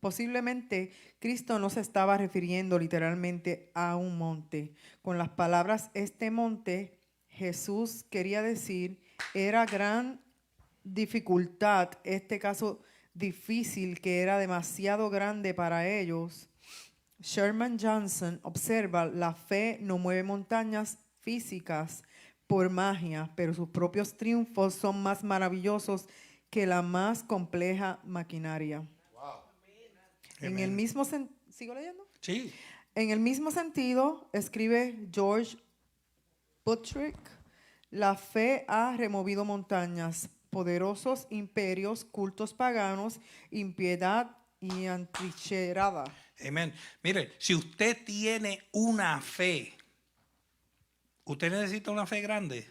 Posiblemente Cristo no se estaba refiriendo literalmente a un monte. Con las palabras este monte, Jesús quería decir era gran dificultad, este caso difícil que era demasiado grande para ellos. Sherman Johnson observa, la fe no mueve montañas físicas por magia, pero sus propios triunfos son más maravillosos que la más compleja maquinaria. En el mismo ¿sigo leyendo? Sí. En el mismo sentido, escribe George Buttrick, la fe ha removido montañas, poderosos imperios, cultos paganos, impiedad y antrincherada. Amén. Mire, si usted tiene una fe, ¿usted necesita una fe grande?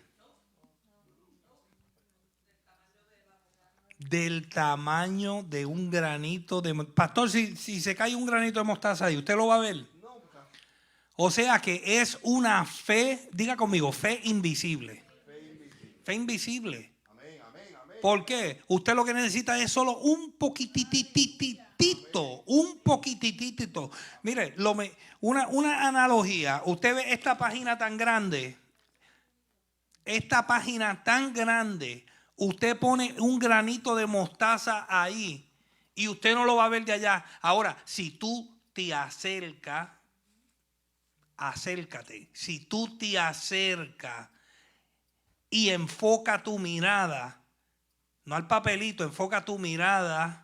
Del tamaño de un granito de... Pastor, si se cae un granito de mostaza ahí, ¿usted lo va a ver? O sea que es una fe, diga conmigo, fe invisible. Fe invisible. ¿Por qué? Usted lo que necesita es solo un poquitititito, un poquititito. Mire, una analogía. Usted ve esta página tan grande, usted pone un granito de mostaza ahí y usted no lo va a ver de allá. Ahora, si tú te acércate. Si tú te acercas y enfoca tu mirada, no al papelito, enfoca tu mirada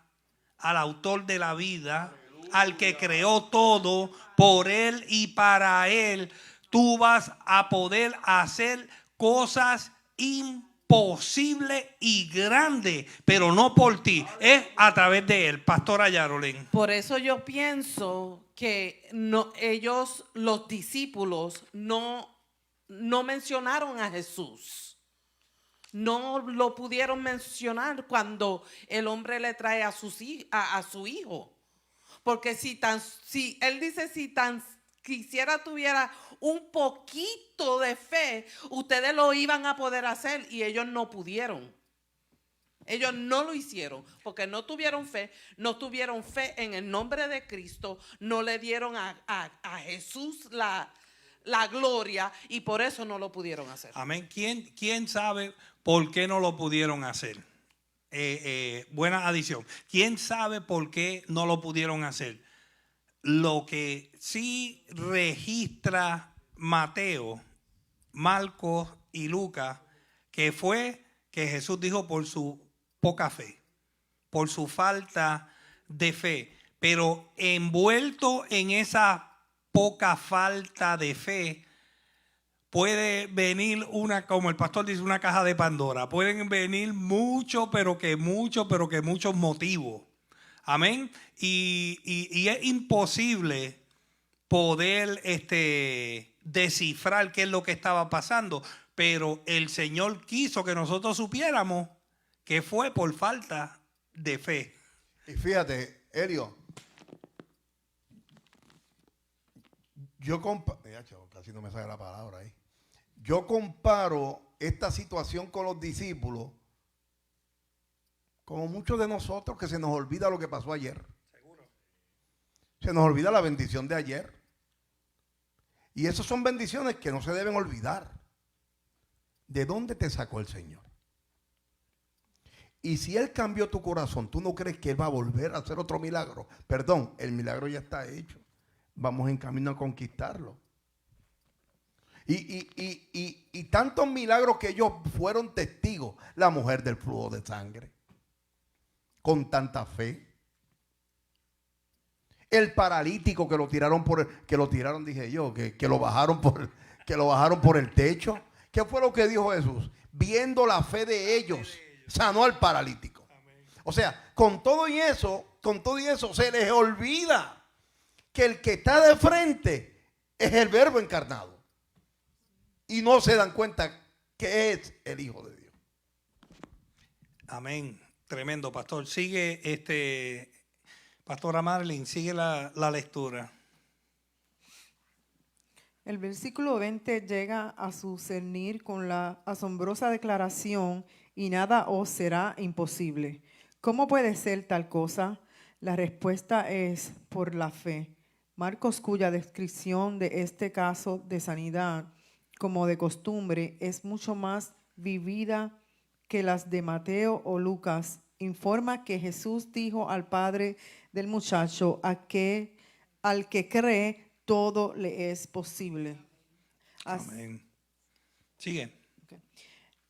al autor de la vida, al que creó todo, por él y para él, tú vas a poder hacer cosas imposibles y grandes, pero no por ti, es a través de él. Pastora Yarolén. Por eso yo pienso que ellos, los discípulos, no mencionaron a Jesús. No lo pudieron mencionar cuando el hombre le trae a su hijo. Porque si él dice, si tan quisiera tuviera un poquito de fe, ustedes lo iban a poder hacer, y ellos no pudieron. Ellos no lo hicieron porque no tuvieron fe en el nombre de Cristo, no le dieron a Jesús la gloria, y por eso no lo pudieron hacer. Amén. ¿Quién sabe por qué no lo pudieron hacer? Buena adición. ¿Quién sabe por qué no lo pudieron hacer? Lo que sí registra Mateo, Marcos y Lucas, que fue que Jesús dijo por su poca fe, por su falta de fe. Pero envuelto en esa poca falta de fe, puede venir como el pastor dice, una caja de Pandora. Pueden venir muchos motivos. Amén. Y es imposible poder descifrar qué es lo que estaba pasando. Pero el Señor quiso que nosotros supiéramos que fue por falta de fe. Y fíjate, Elio, casi no me sale la palabra ahí. Yo comparo esta situación con los discípulos como muchos de nosotros, que se nos olvida lo que pasó ayer. Seguro. Se nos olvida la bendición de ayer. Y esas son bendiciones que no se deben olvidar. ¿De dónde te sacó el Señor? Y si Él cambió tu corazón, ¿tú no crees que Él va a volver a hacer otro milagro? Perdón, el milagro ya está hecho. Vamos en camino a conquistarlo. Y tantos milagros que ellos fueron testigos. La mujer del flujo de sangre, con tanta fe. El paralítico que lo tiraron que lo bajaron por el techo. ¿Qué fue lo que dijo Jesús? Viendo la fe de ellos, sanó al paralítico. O sea, con todo y eso se les olvida que el que está de frente es el Verbo encarnado. Y no se dan cuenta que es el Hijo de Dios. Amén. Tremendo, pastor. Sigue Pastora Marlene, sigue la lectura. El versículo 20 llega a su cernir con la asombrosa declaración: y nada os será imposible. ¿Cómo puede ser tal cosa? La respuesta es por la fe. Marcos, cuya descripción de este caso de sanidad, como de costumbre, es mucho más vivida que las de Mateo o Lucas, informa que Jesús dijo al padre del muchacho: al que cree, todo le es posible. Amén. Sigue.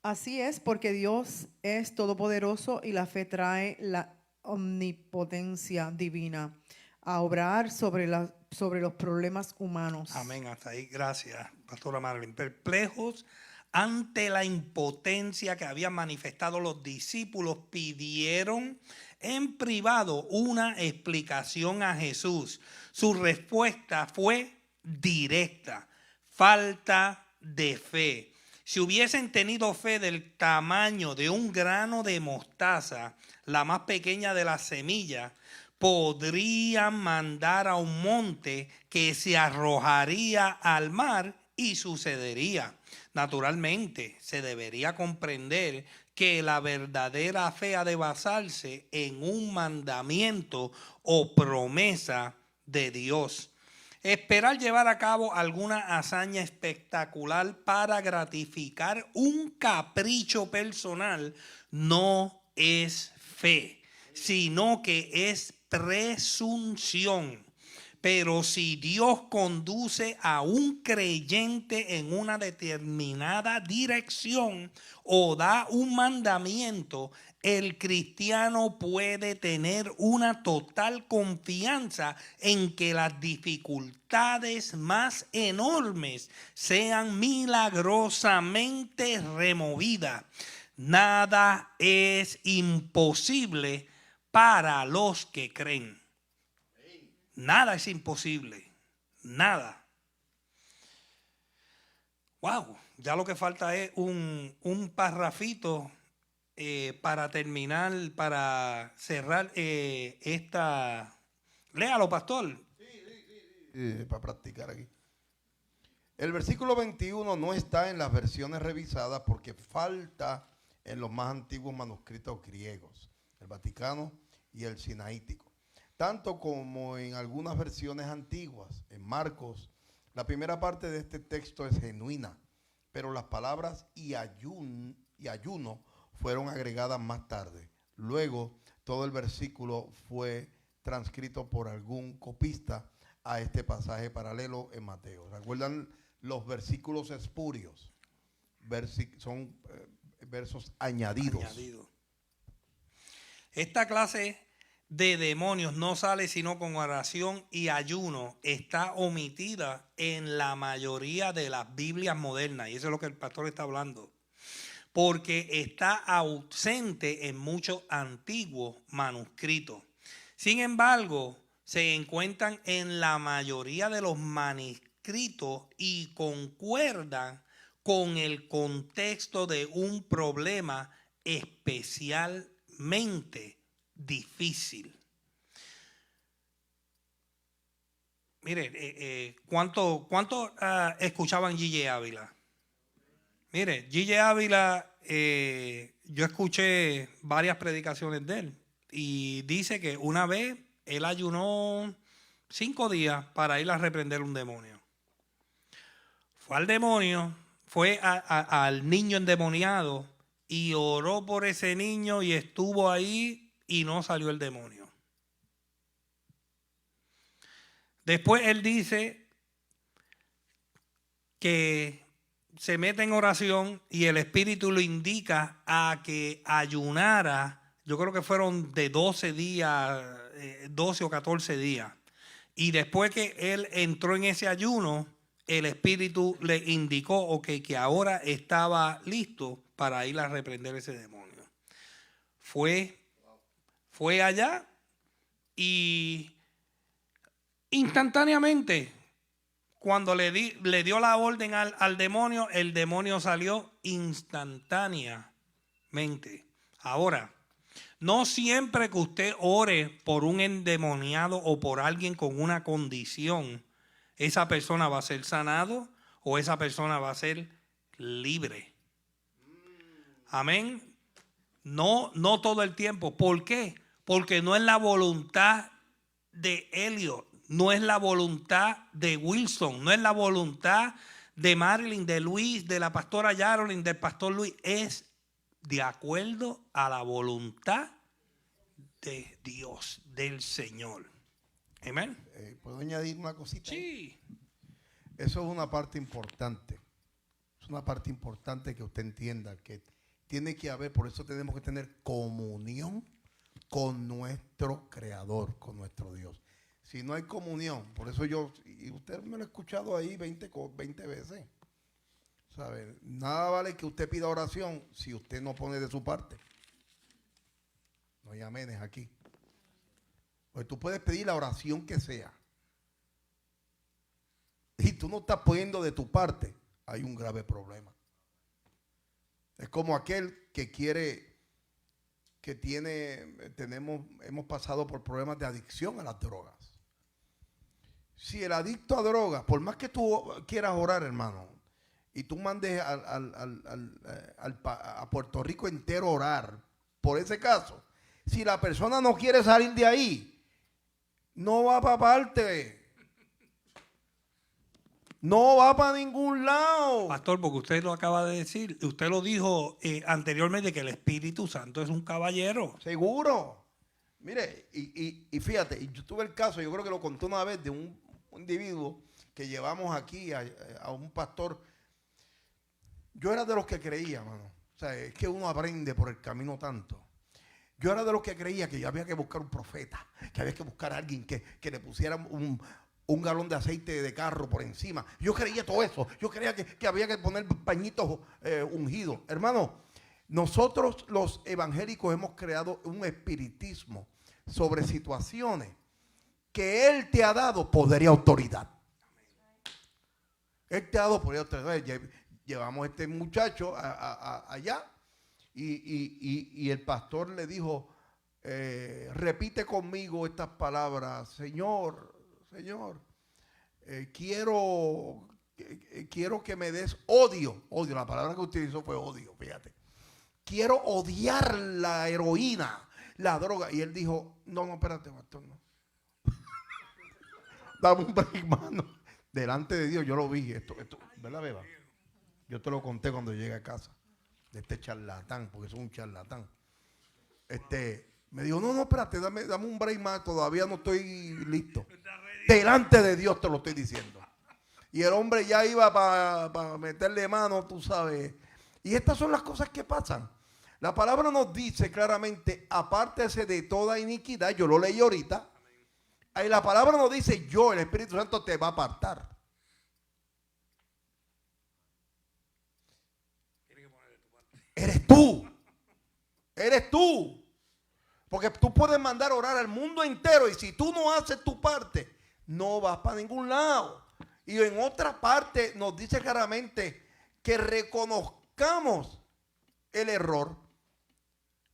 Así es, porque Dios es todopoderoso y la fe trae la omnipotencia divina a obrar sobre los problemas humanos. Amén. Hasta ahí. Gracias, Pastora Marlene. Perplejos ante la impotencia que habían manifestado los discípulos, pidieron en privado una explicación a Jesús. Su respuesta fue directa: falta de fe. Si hubiesen tenido fe del tamaño de un grano de mostaza, la más pequeña de las semillas, podrían mandar a un monte que se arrojaría al mar y sucedería. Naturalmente, se debería comprender que la verdadera fe ha de basarse en un mandamiento o promesa de Dios. Esperar llevar a cabo alguna hazaña espectacular para gratificar un capricho personal no es fe, sino que es presunción. Pero si Dios conduce a un creyente en una determinada dirección o da un mandamiento, el cristiano puede tener una total confianza en que las dificultades más enormes sean milagrosamente removidas. Nada es imposible para los que creen. Nada es imposible. Nada. Wow, ya lo que falta es un parrafito para terminar, para cerrar esta. Léalo, pastor. Sí, para practicar aquí. El versículo 21 no está en las versiones revisadas porque falta en los más antiguos manuscritos griegos, el Vaticano y el Sinaítico. Tanto como en algunas versiones antiguas, en Marcos, la primera parte de este texto es genuina, pero las palabras y ayuno fueron agregadas más tarde. Luego, todo el versículo fue transcrito por algún copista a este pasaje paralelo en Mateo. ¿Recuerdan los versículos espurios? Son versos añadidos. Esta clase de demonios no sale sino con oración y ayuno. Está omitida en la mayoría de las Biblias modernas. Y eso es lo que el pastor está hablando. Porque está ausente en muchos antiguos manuscritos. Sin embargo, se encuentran en la mayoría de los manuscritos y concuerdan con el contexto de un problema especialmente difícil. Mire, ¿cuánto escuchaban G.J. Ávila? Mire, G.J. Ávila, yo escuché varias predicaciones de él y dice que una vez él ayunó 5 días para ir a reprender un demonio. Fue al demonio, fue al niño endemoniado y oró por ese niño y estuvo ahí y no salió el demonio. Después él dice que se mete en oración y el Espíritu lo indica a que ayunara. Yo creo que fueron de 12 días, 12 o 14 días. Y después que él entró en ese ayuno, el Espíritu le indicó que ahora estaba listo para ir a reprender ese demonio. Fue allá y instantáneamente, cuando le dio la orden al demonio, el demonio salió instantáneamente. Ahora, no siempre que usted ore por un endemoniado o por alguien con una condición, esa persona va a ser sanado o esa persona va a ser libre. Amén. No todo el tiempo. ¿Por qué? Porque no es la voluntad de Elliot, no es la voluntad de Wilson, no es la voluntad de Marilyn, de Luis, de la pastora Yarolyn, del pastor Luis. Es de acuerdo a la voluntad de Dios, del Señor. Amén. ¿Puedo añadir una cosita? Sí. Eso es una parte importante. Es una parte importante que usted entienda que tiene que haber, por eso tenemos que tener comunión con nuestro Creador, con nuestro Dios. Si no hay comunión, por eso y usted me lo ha escuchado ahí 20 veces. ¿Sabe? Nada vale que usted pida oración si usted no pone de su parte. No hay amenes aquí. Pues tú puedes pedir la oración que sea. Y tú no estás poniendo de tu parte, hay un grave problema. Es como aquel que hemos pasado por problemas de adicción a las drogas. Si el adicto a drogas, por más que tú quieras orar, hermano, y tú mandes a Puerto Rico entero a orar por ese caso, si la persona no quiere salir de ahí, no va para parte. No va para ningún lado. Pastor, porque usted lo acaba de decir, usted lo dijo anteriormente, que el Espíritu Santo es un caballero. Seguro. Mire, y fíjate, yo tuve el caso, yo creo que lo conté una vez, de un individuo que llevamos aquí a un pastor. Yo era de los que creía, mano. O sea, es que uno aprende por el camino tanto. Yo era de los que creía que había que buscar un profeta, que había que buscar a alguien que le pusiera un galón de aceite de carro por encima. Yo creía todo eso. Yo creía que había que poner pañitos ungidos. Hermano, nosotros los evangélicos hemos creado un espiritismo sobre situaciones que Él te ha dado poder y autoridad. Él te ha dado poder y autoridad. Llevamos a este muchacho allá y el pastor le dijo, repite conmigo estas palabras: Señor, quiero que me des odio. Odio, la palabra que utilizó fue odio, fíjate. Quiero odiar la heroína, la droga. Y él dijo, no, espérate, pastor, no. Dame un break, hermano. Delante de Dios, yo lo vi. Esto, ¿verdad, Beba? Yo te lo conté cuando llegué a casa. De este charlatán, porque es un charlatán. Me dijo, no, espérate, dame un break más, todavía no estoy listo. Delante de Dios te lo estoy diciendo. Y el hombre ya iba para meterle mano, tú sabes. Y estas son las cosas que pasan. La palabra nos dice claramente, apártese de toda iniquidad. Yo lo leí ahorita. Ahí la palabra nos dice, el Espíritu Santo te va a apartar. Eres tú. Eres tú. Porque tú puedes mandar a orar al mundo entero y si tú no haces tu parte, no vas para ningún lado. Y en otra parte nos dice claramente que reconozcamos el error,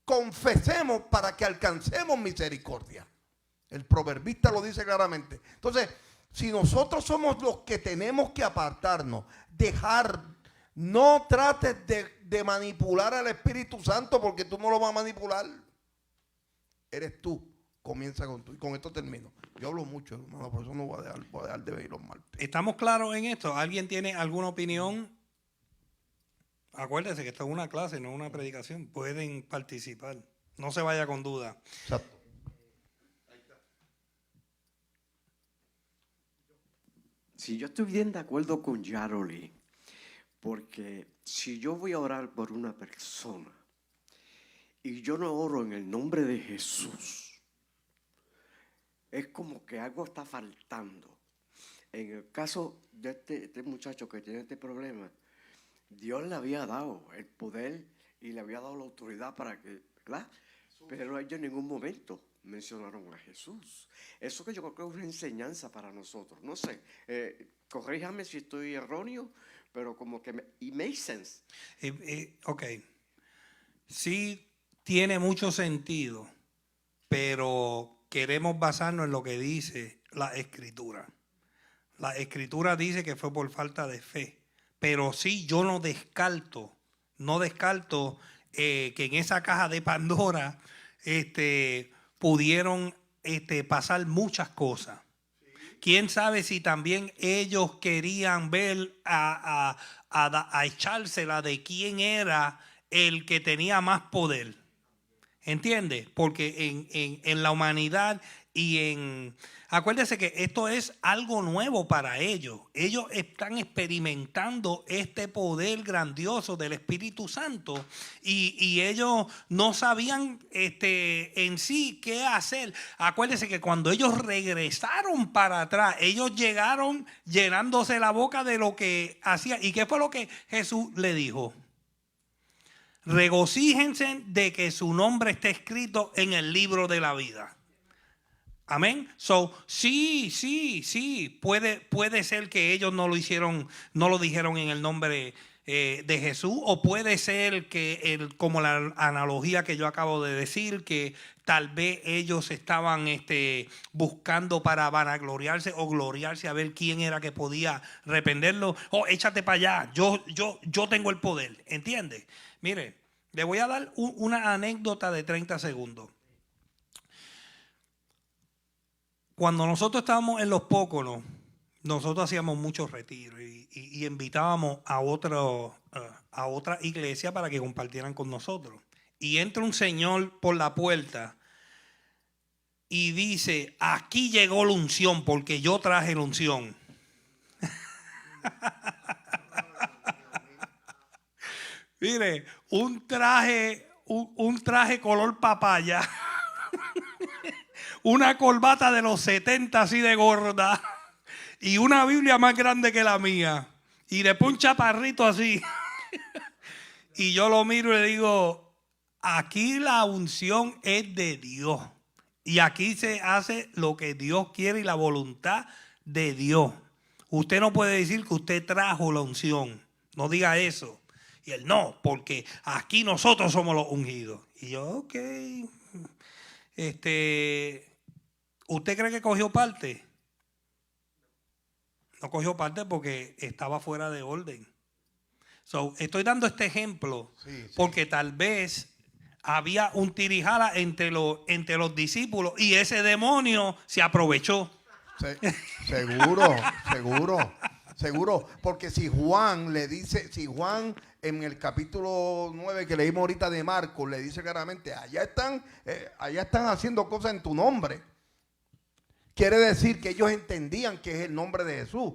confesemos para que alcancemos misericordia. El proverbista lo dice claramente. Entonces, si nosotros somos los que tenemos que apartarnos, no trates de manipular al Espíritu Santo, porque tú no lo vas a manipular. Eres tú. Comienza con tú. Y con esto termino. Yo hablo mucho, hermano, por eso no voy a dejar de ver los martes. ¿Estamos claros en esto? ¿Alguien tiene alguna opinión? Acuérdese que esto es una clase, no una predicación. Pueden participar. No se vaya con duda. Exacto. Si yo estoy bien de acuerdo con Yaroli, porque si yo voy a orar por una persona y yo no oro en el nombre de Jesús, es como que algo está faltando. En el caso de este muchacho que tiene este problema, Dios le había dado el poder y le había dado la autoridad para que, ¿verdad? Pero ellos en ningún momento mencionaron a Jesús. Eso que yo creo que es una enseñanza para nosotros. No sé, corríjame si estoy erróneo, pero como que it makes sense. Ok. Sí tiene mucho sentido, pero queremos basarnos en lo que dice la Escritura. La Escritura dice que fue por falta de fe, pero sí yo no descarto que en esa caja de Pandora pudieron pasar muchas cosas. Quién sabe si también ellos querían ver a echársela de quién era el que tenía más poder. ¿Entiendes? Porque en la humanidad acuérdese que esto es algo nuevo para ellos. Ellos están experimentando este poder grandioso del Espíritu Santo y ellos no sabían en sí qué hacer. Acuérdese que cuando ellos regresaron para atrás, ellos llegaron llenándose la boca de lo que hacía. ¿Y qué fue lo que Jesús le dijo? Regocíjense de que su nombre esté escrito en el libro de la vida. Amén. So, sí, puede ser que ellos no lo hicieron, no lo dijeron en el nombre de Jesús, o puede ser que como la analogía que yo acabo de decir, que tal vez ellos estaban buscando para vanagloriarse o gloriarse a ver quién era que podía reprenderlo. Échate para allá, yo tengo el poder, ¿entiendes? Mire, le voy a dar una anécdota de 30 segundos. Cuando nosotros estábamos en Los Póconos, nosotros hacíamos muchos retiros y invitábamos a otra iglesia para que compartieran con nosotros. Y entra un señor por la puerta y dice, aquí llegó la unción porque yo traje la unción. Mire, un traje color papaya. Una corbata de los 70 así de gorda y una Biblia más grande que la mía y después un chaparrito así. Y yo lo miro y le digo, aquí la unción es de Dios y aquí se hace lo que Dios quiere y la voluntad de Dios. Usted no puede decir que usted trajo la unción, no diga eso. Y él, no, porque aquí nosotros somos los ungidos. Y yo, ok. ¿Usted cree que cogió parte? No cogió parte porque estaba fuera de orden. So, estoy dando este ejemplo porque tal vez había un tirijala entre los discípulos y ese demonio se aprovechó. Seguro, porque si Juan en el capítulo 9 que leímos ahorita de Marcos le dice claramente, allá están haciendo cosas en tu nombre. Quiere decir que ellos entendían que es el nombre de Jesús,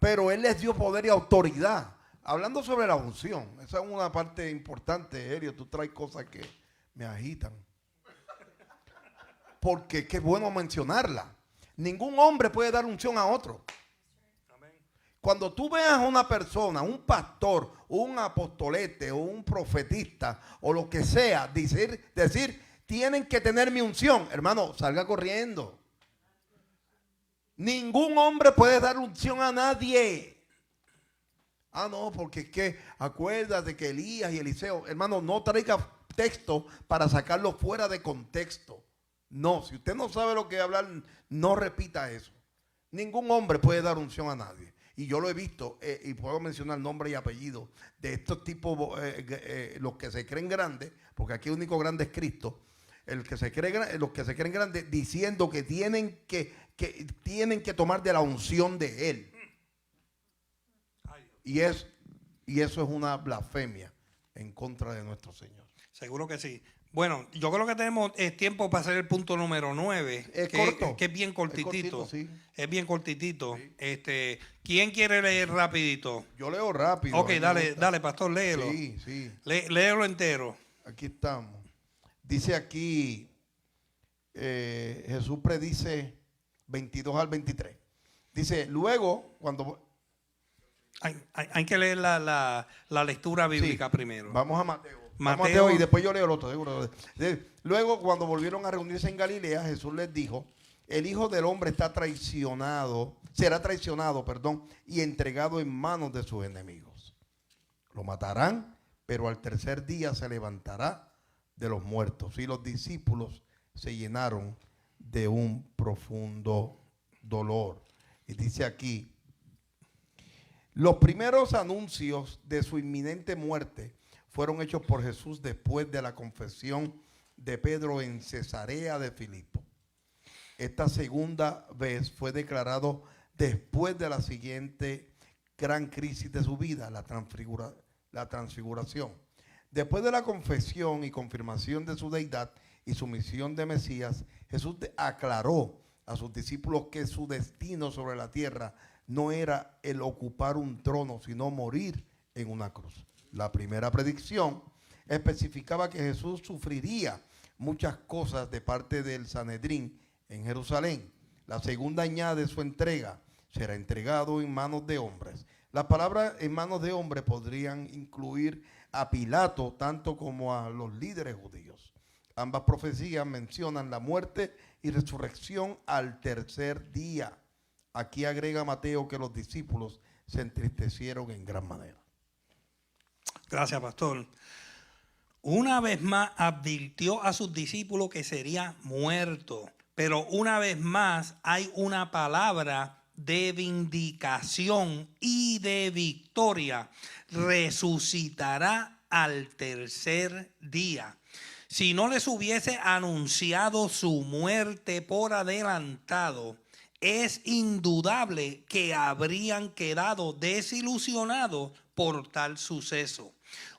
pero Él les dio poder y autoridad. Hablando sobre la unción, esa es una parte importante, Elio, tú traes cosas que me agitan. Porque qué bueno mencionarla. Ningún hombre puede dar unción a otro. Cuando tú veas a una persona, un pastor, un apostolete o un profetista o lo que sea, decir, tienen que tener mi unción, hermano, salga corriendo. Ningún hombre puede dar unción a nadie. Ah, no, porque es que acuérdate que Elías y Eliseo, hermano, no traiga texto para sacarlo fuera de contexto. No, si usted no sabe lo que hablar, no repita eso. Ningún hombre puede dar unción a nadie. Y yo lo he visto, y puedo mencionar nombre y apellido de estos tipos, los que se creen grandes, porque aquí el único grande es Cristo. Los que se creen grandes diciendo que tienen que tomar de la unción de Él. Y eso es una blasfemia en contra de nuestro Señor. Seguro que sí. Bueno, yo creo que tenemos tiempo para hacer el punto número 9. Que es bien cortitito. Es bien cortitito. Sí. ¿Quién quiere leer rapidito? Yo leo rápido. Ok, dale, pastor, léelo. Sí. Léelo entero. Aquí estamos. Dice aquí, Jesús predice 22 al 23. Dice, luego, cuando... Hay que leer la lectura bíblica primero. Vamos a Mateo. Mateo. Y después yo leo el otro, seguro. Luego, cuando volvieron a reunirse en Galilea, Jesús les dijo, el Hijo del Hombre será traicionado, y entregado en manos de sus enemigos. Lo matarán, pero al tercer día se levantará de los muertos. Y los discípulos se llenaron de un profundo dolor. Y dice aquí, los primeros anuncios de su inminente muerte fueron hechos por Jesús después de la confesión de Pedro en Cesarea de Filipo. Esta segunda vez fue declarado después de la siguiente gran crisis de su vida, la transfiguración. Después de la confesión y confirmación de su deidad y su misión de Mesías, Jesús aclaró a sus discípulos que su destino sobre la tierra no era el ocupar un trono, sino morir en una cruz. La primera predicción especificaba que Jesús sufriría muchas cosas de parte del Sanedrín en Jerusalén. La segunda añade su entrega, será entregado en manos de hombres. Las palabras en manos de hombres podrían incluir a Pilato tanto como a los líderes judíos. Ambas profecías mencionan la muerte y resurrección al tercer día. Aquí agrega Mateo que los discípulos se entristecieron en gran manera. Gracias, pastor. Una vez más advirtió a sus discípulos que sería muerto. Pero una vez más hay una palabra de vindicación y de victoria. Resucitará al tercer día. Si no les hubiese anunciado su muerte por adelantado, es indudable que habrían quedado desilusionados por tal suceso.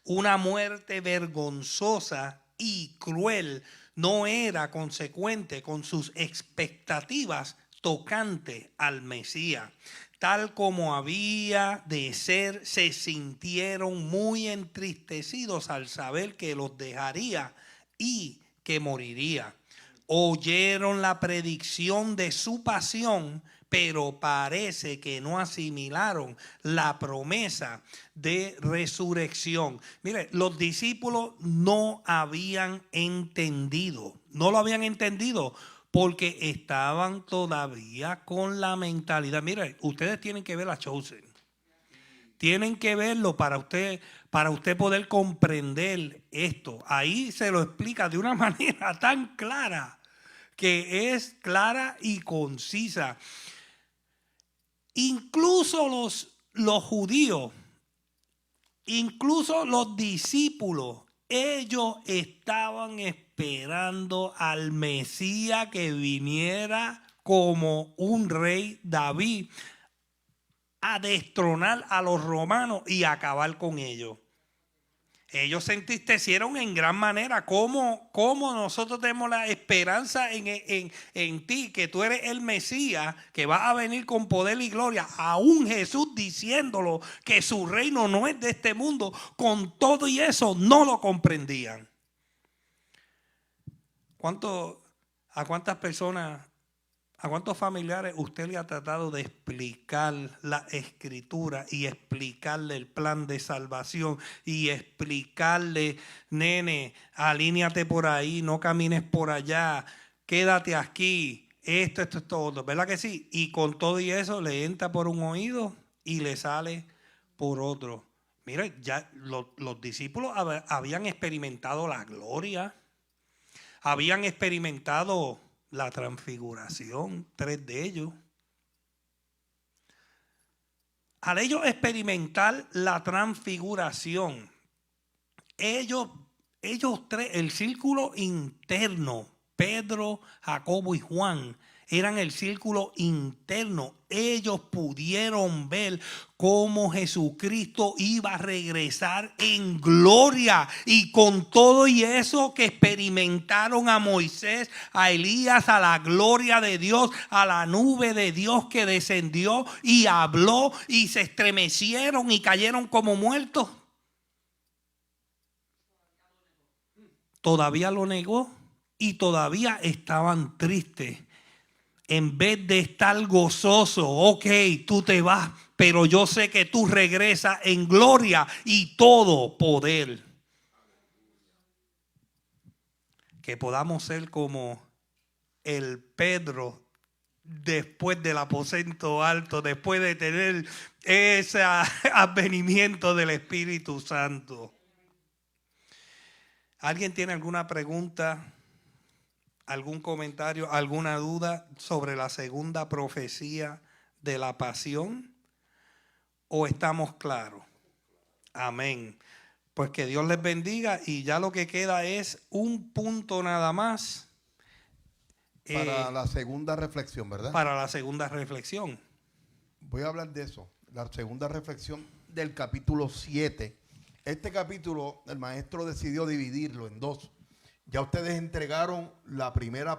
Una muerte vergonzosa y cruel no era consecuente con sus expectativas tocante al Mesías. Tal como había de ser, se sintieron muy entristecidos al saber que los dejaría y que moriría. Oyeron la predicción de su pasión, pero parece que no asimilaron la promesa de resurrección. Mire, los discípulos no habían entendido, no lo habían entendido porque estaban todavía con la mentalidad. Mire, ustedes tienen que ver a Chosen. Tienen que verlo para usted poder comprender esto. Ahí se lo explica de una manera tan clara, que es clara y concisa. Incluso los judíos, incluso los discípulos, ellos estaban esperando al Mesías que viniera como un rey David a destronar a los romanos y acabar con ellos. Ellos se entristecieron en gran manera. ¿Cómo nosotros tenemos la esperanza en ti, que tú eres el Mesías, que vas a venir con poder y gloria? Aún Jesús diciéndolo, que su reino no es de este mundo. Con todo y eso no lo comprendían. ¿A cuántas personas, a cuántos familiares usted le ha tratado de explicar la escritura y explicarle el plan de salvación y explicarle, nene, alíñate por ahí, no camines por allá, quédate aquí, esto es todo, ¿verdad que sí? Y con todo y eso le entra por un oído y le sale por otro. Mire, ya los discípulos habían experimentado la gloria, habían experimentado la transfiguración, 3 de ellos. Al ellos experimentar la transfiguración, ellos 3, el círculo interno, Pedro, Jacobo y Juan, eran el círculo interno. Ellos pudieron ver cómo Jesucristo iba a regresar en gloria, y con todo y eso que experimentaron a Moisés, a Elías, a la gloria de Dios, a la nube de Dios que descendió y habló y se estremecieron y cayeron como muertos. Todavía lo negó. y todavía estaban tristes. En vez de estar gozoso, ok, tú te vas, pero yo sé que tú regresas en gloria y todo poder. Que podamos ser como el Pedro después del aposento alto, después de tener ese advenimiento del Espíritu Santo. ¿Alguien tiene alguna pregunta, algún comentario, alguna duda sobre la segunda profecía de la pasión? ¿O estamos claros? Amén. Pues que Dios les bendiga y ya lo que queda es un punto nada más. Para la segunda reflexión, ¿verdad? Para la segunda reflexión. Voy a hablar de eso. La segunda reflexión del capítulo 7. Este capítulo el maestro decidió dividirlo en dos. Ya ustedes entregaron la primera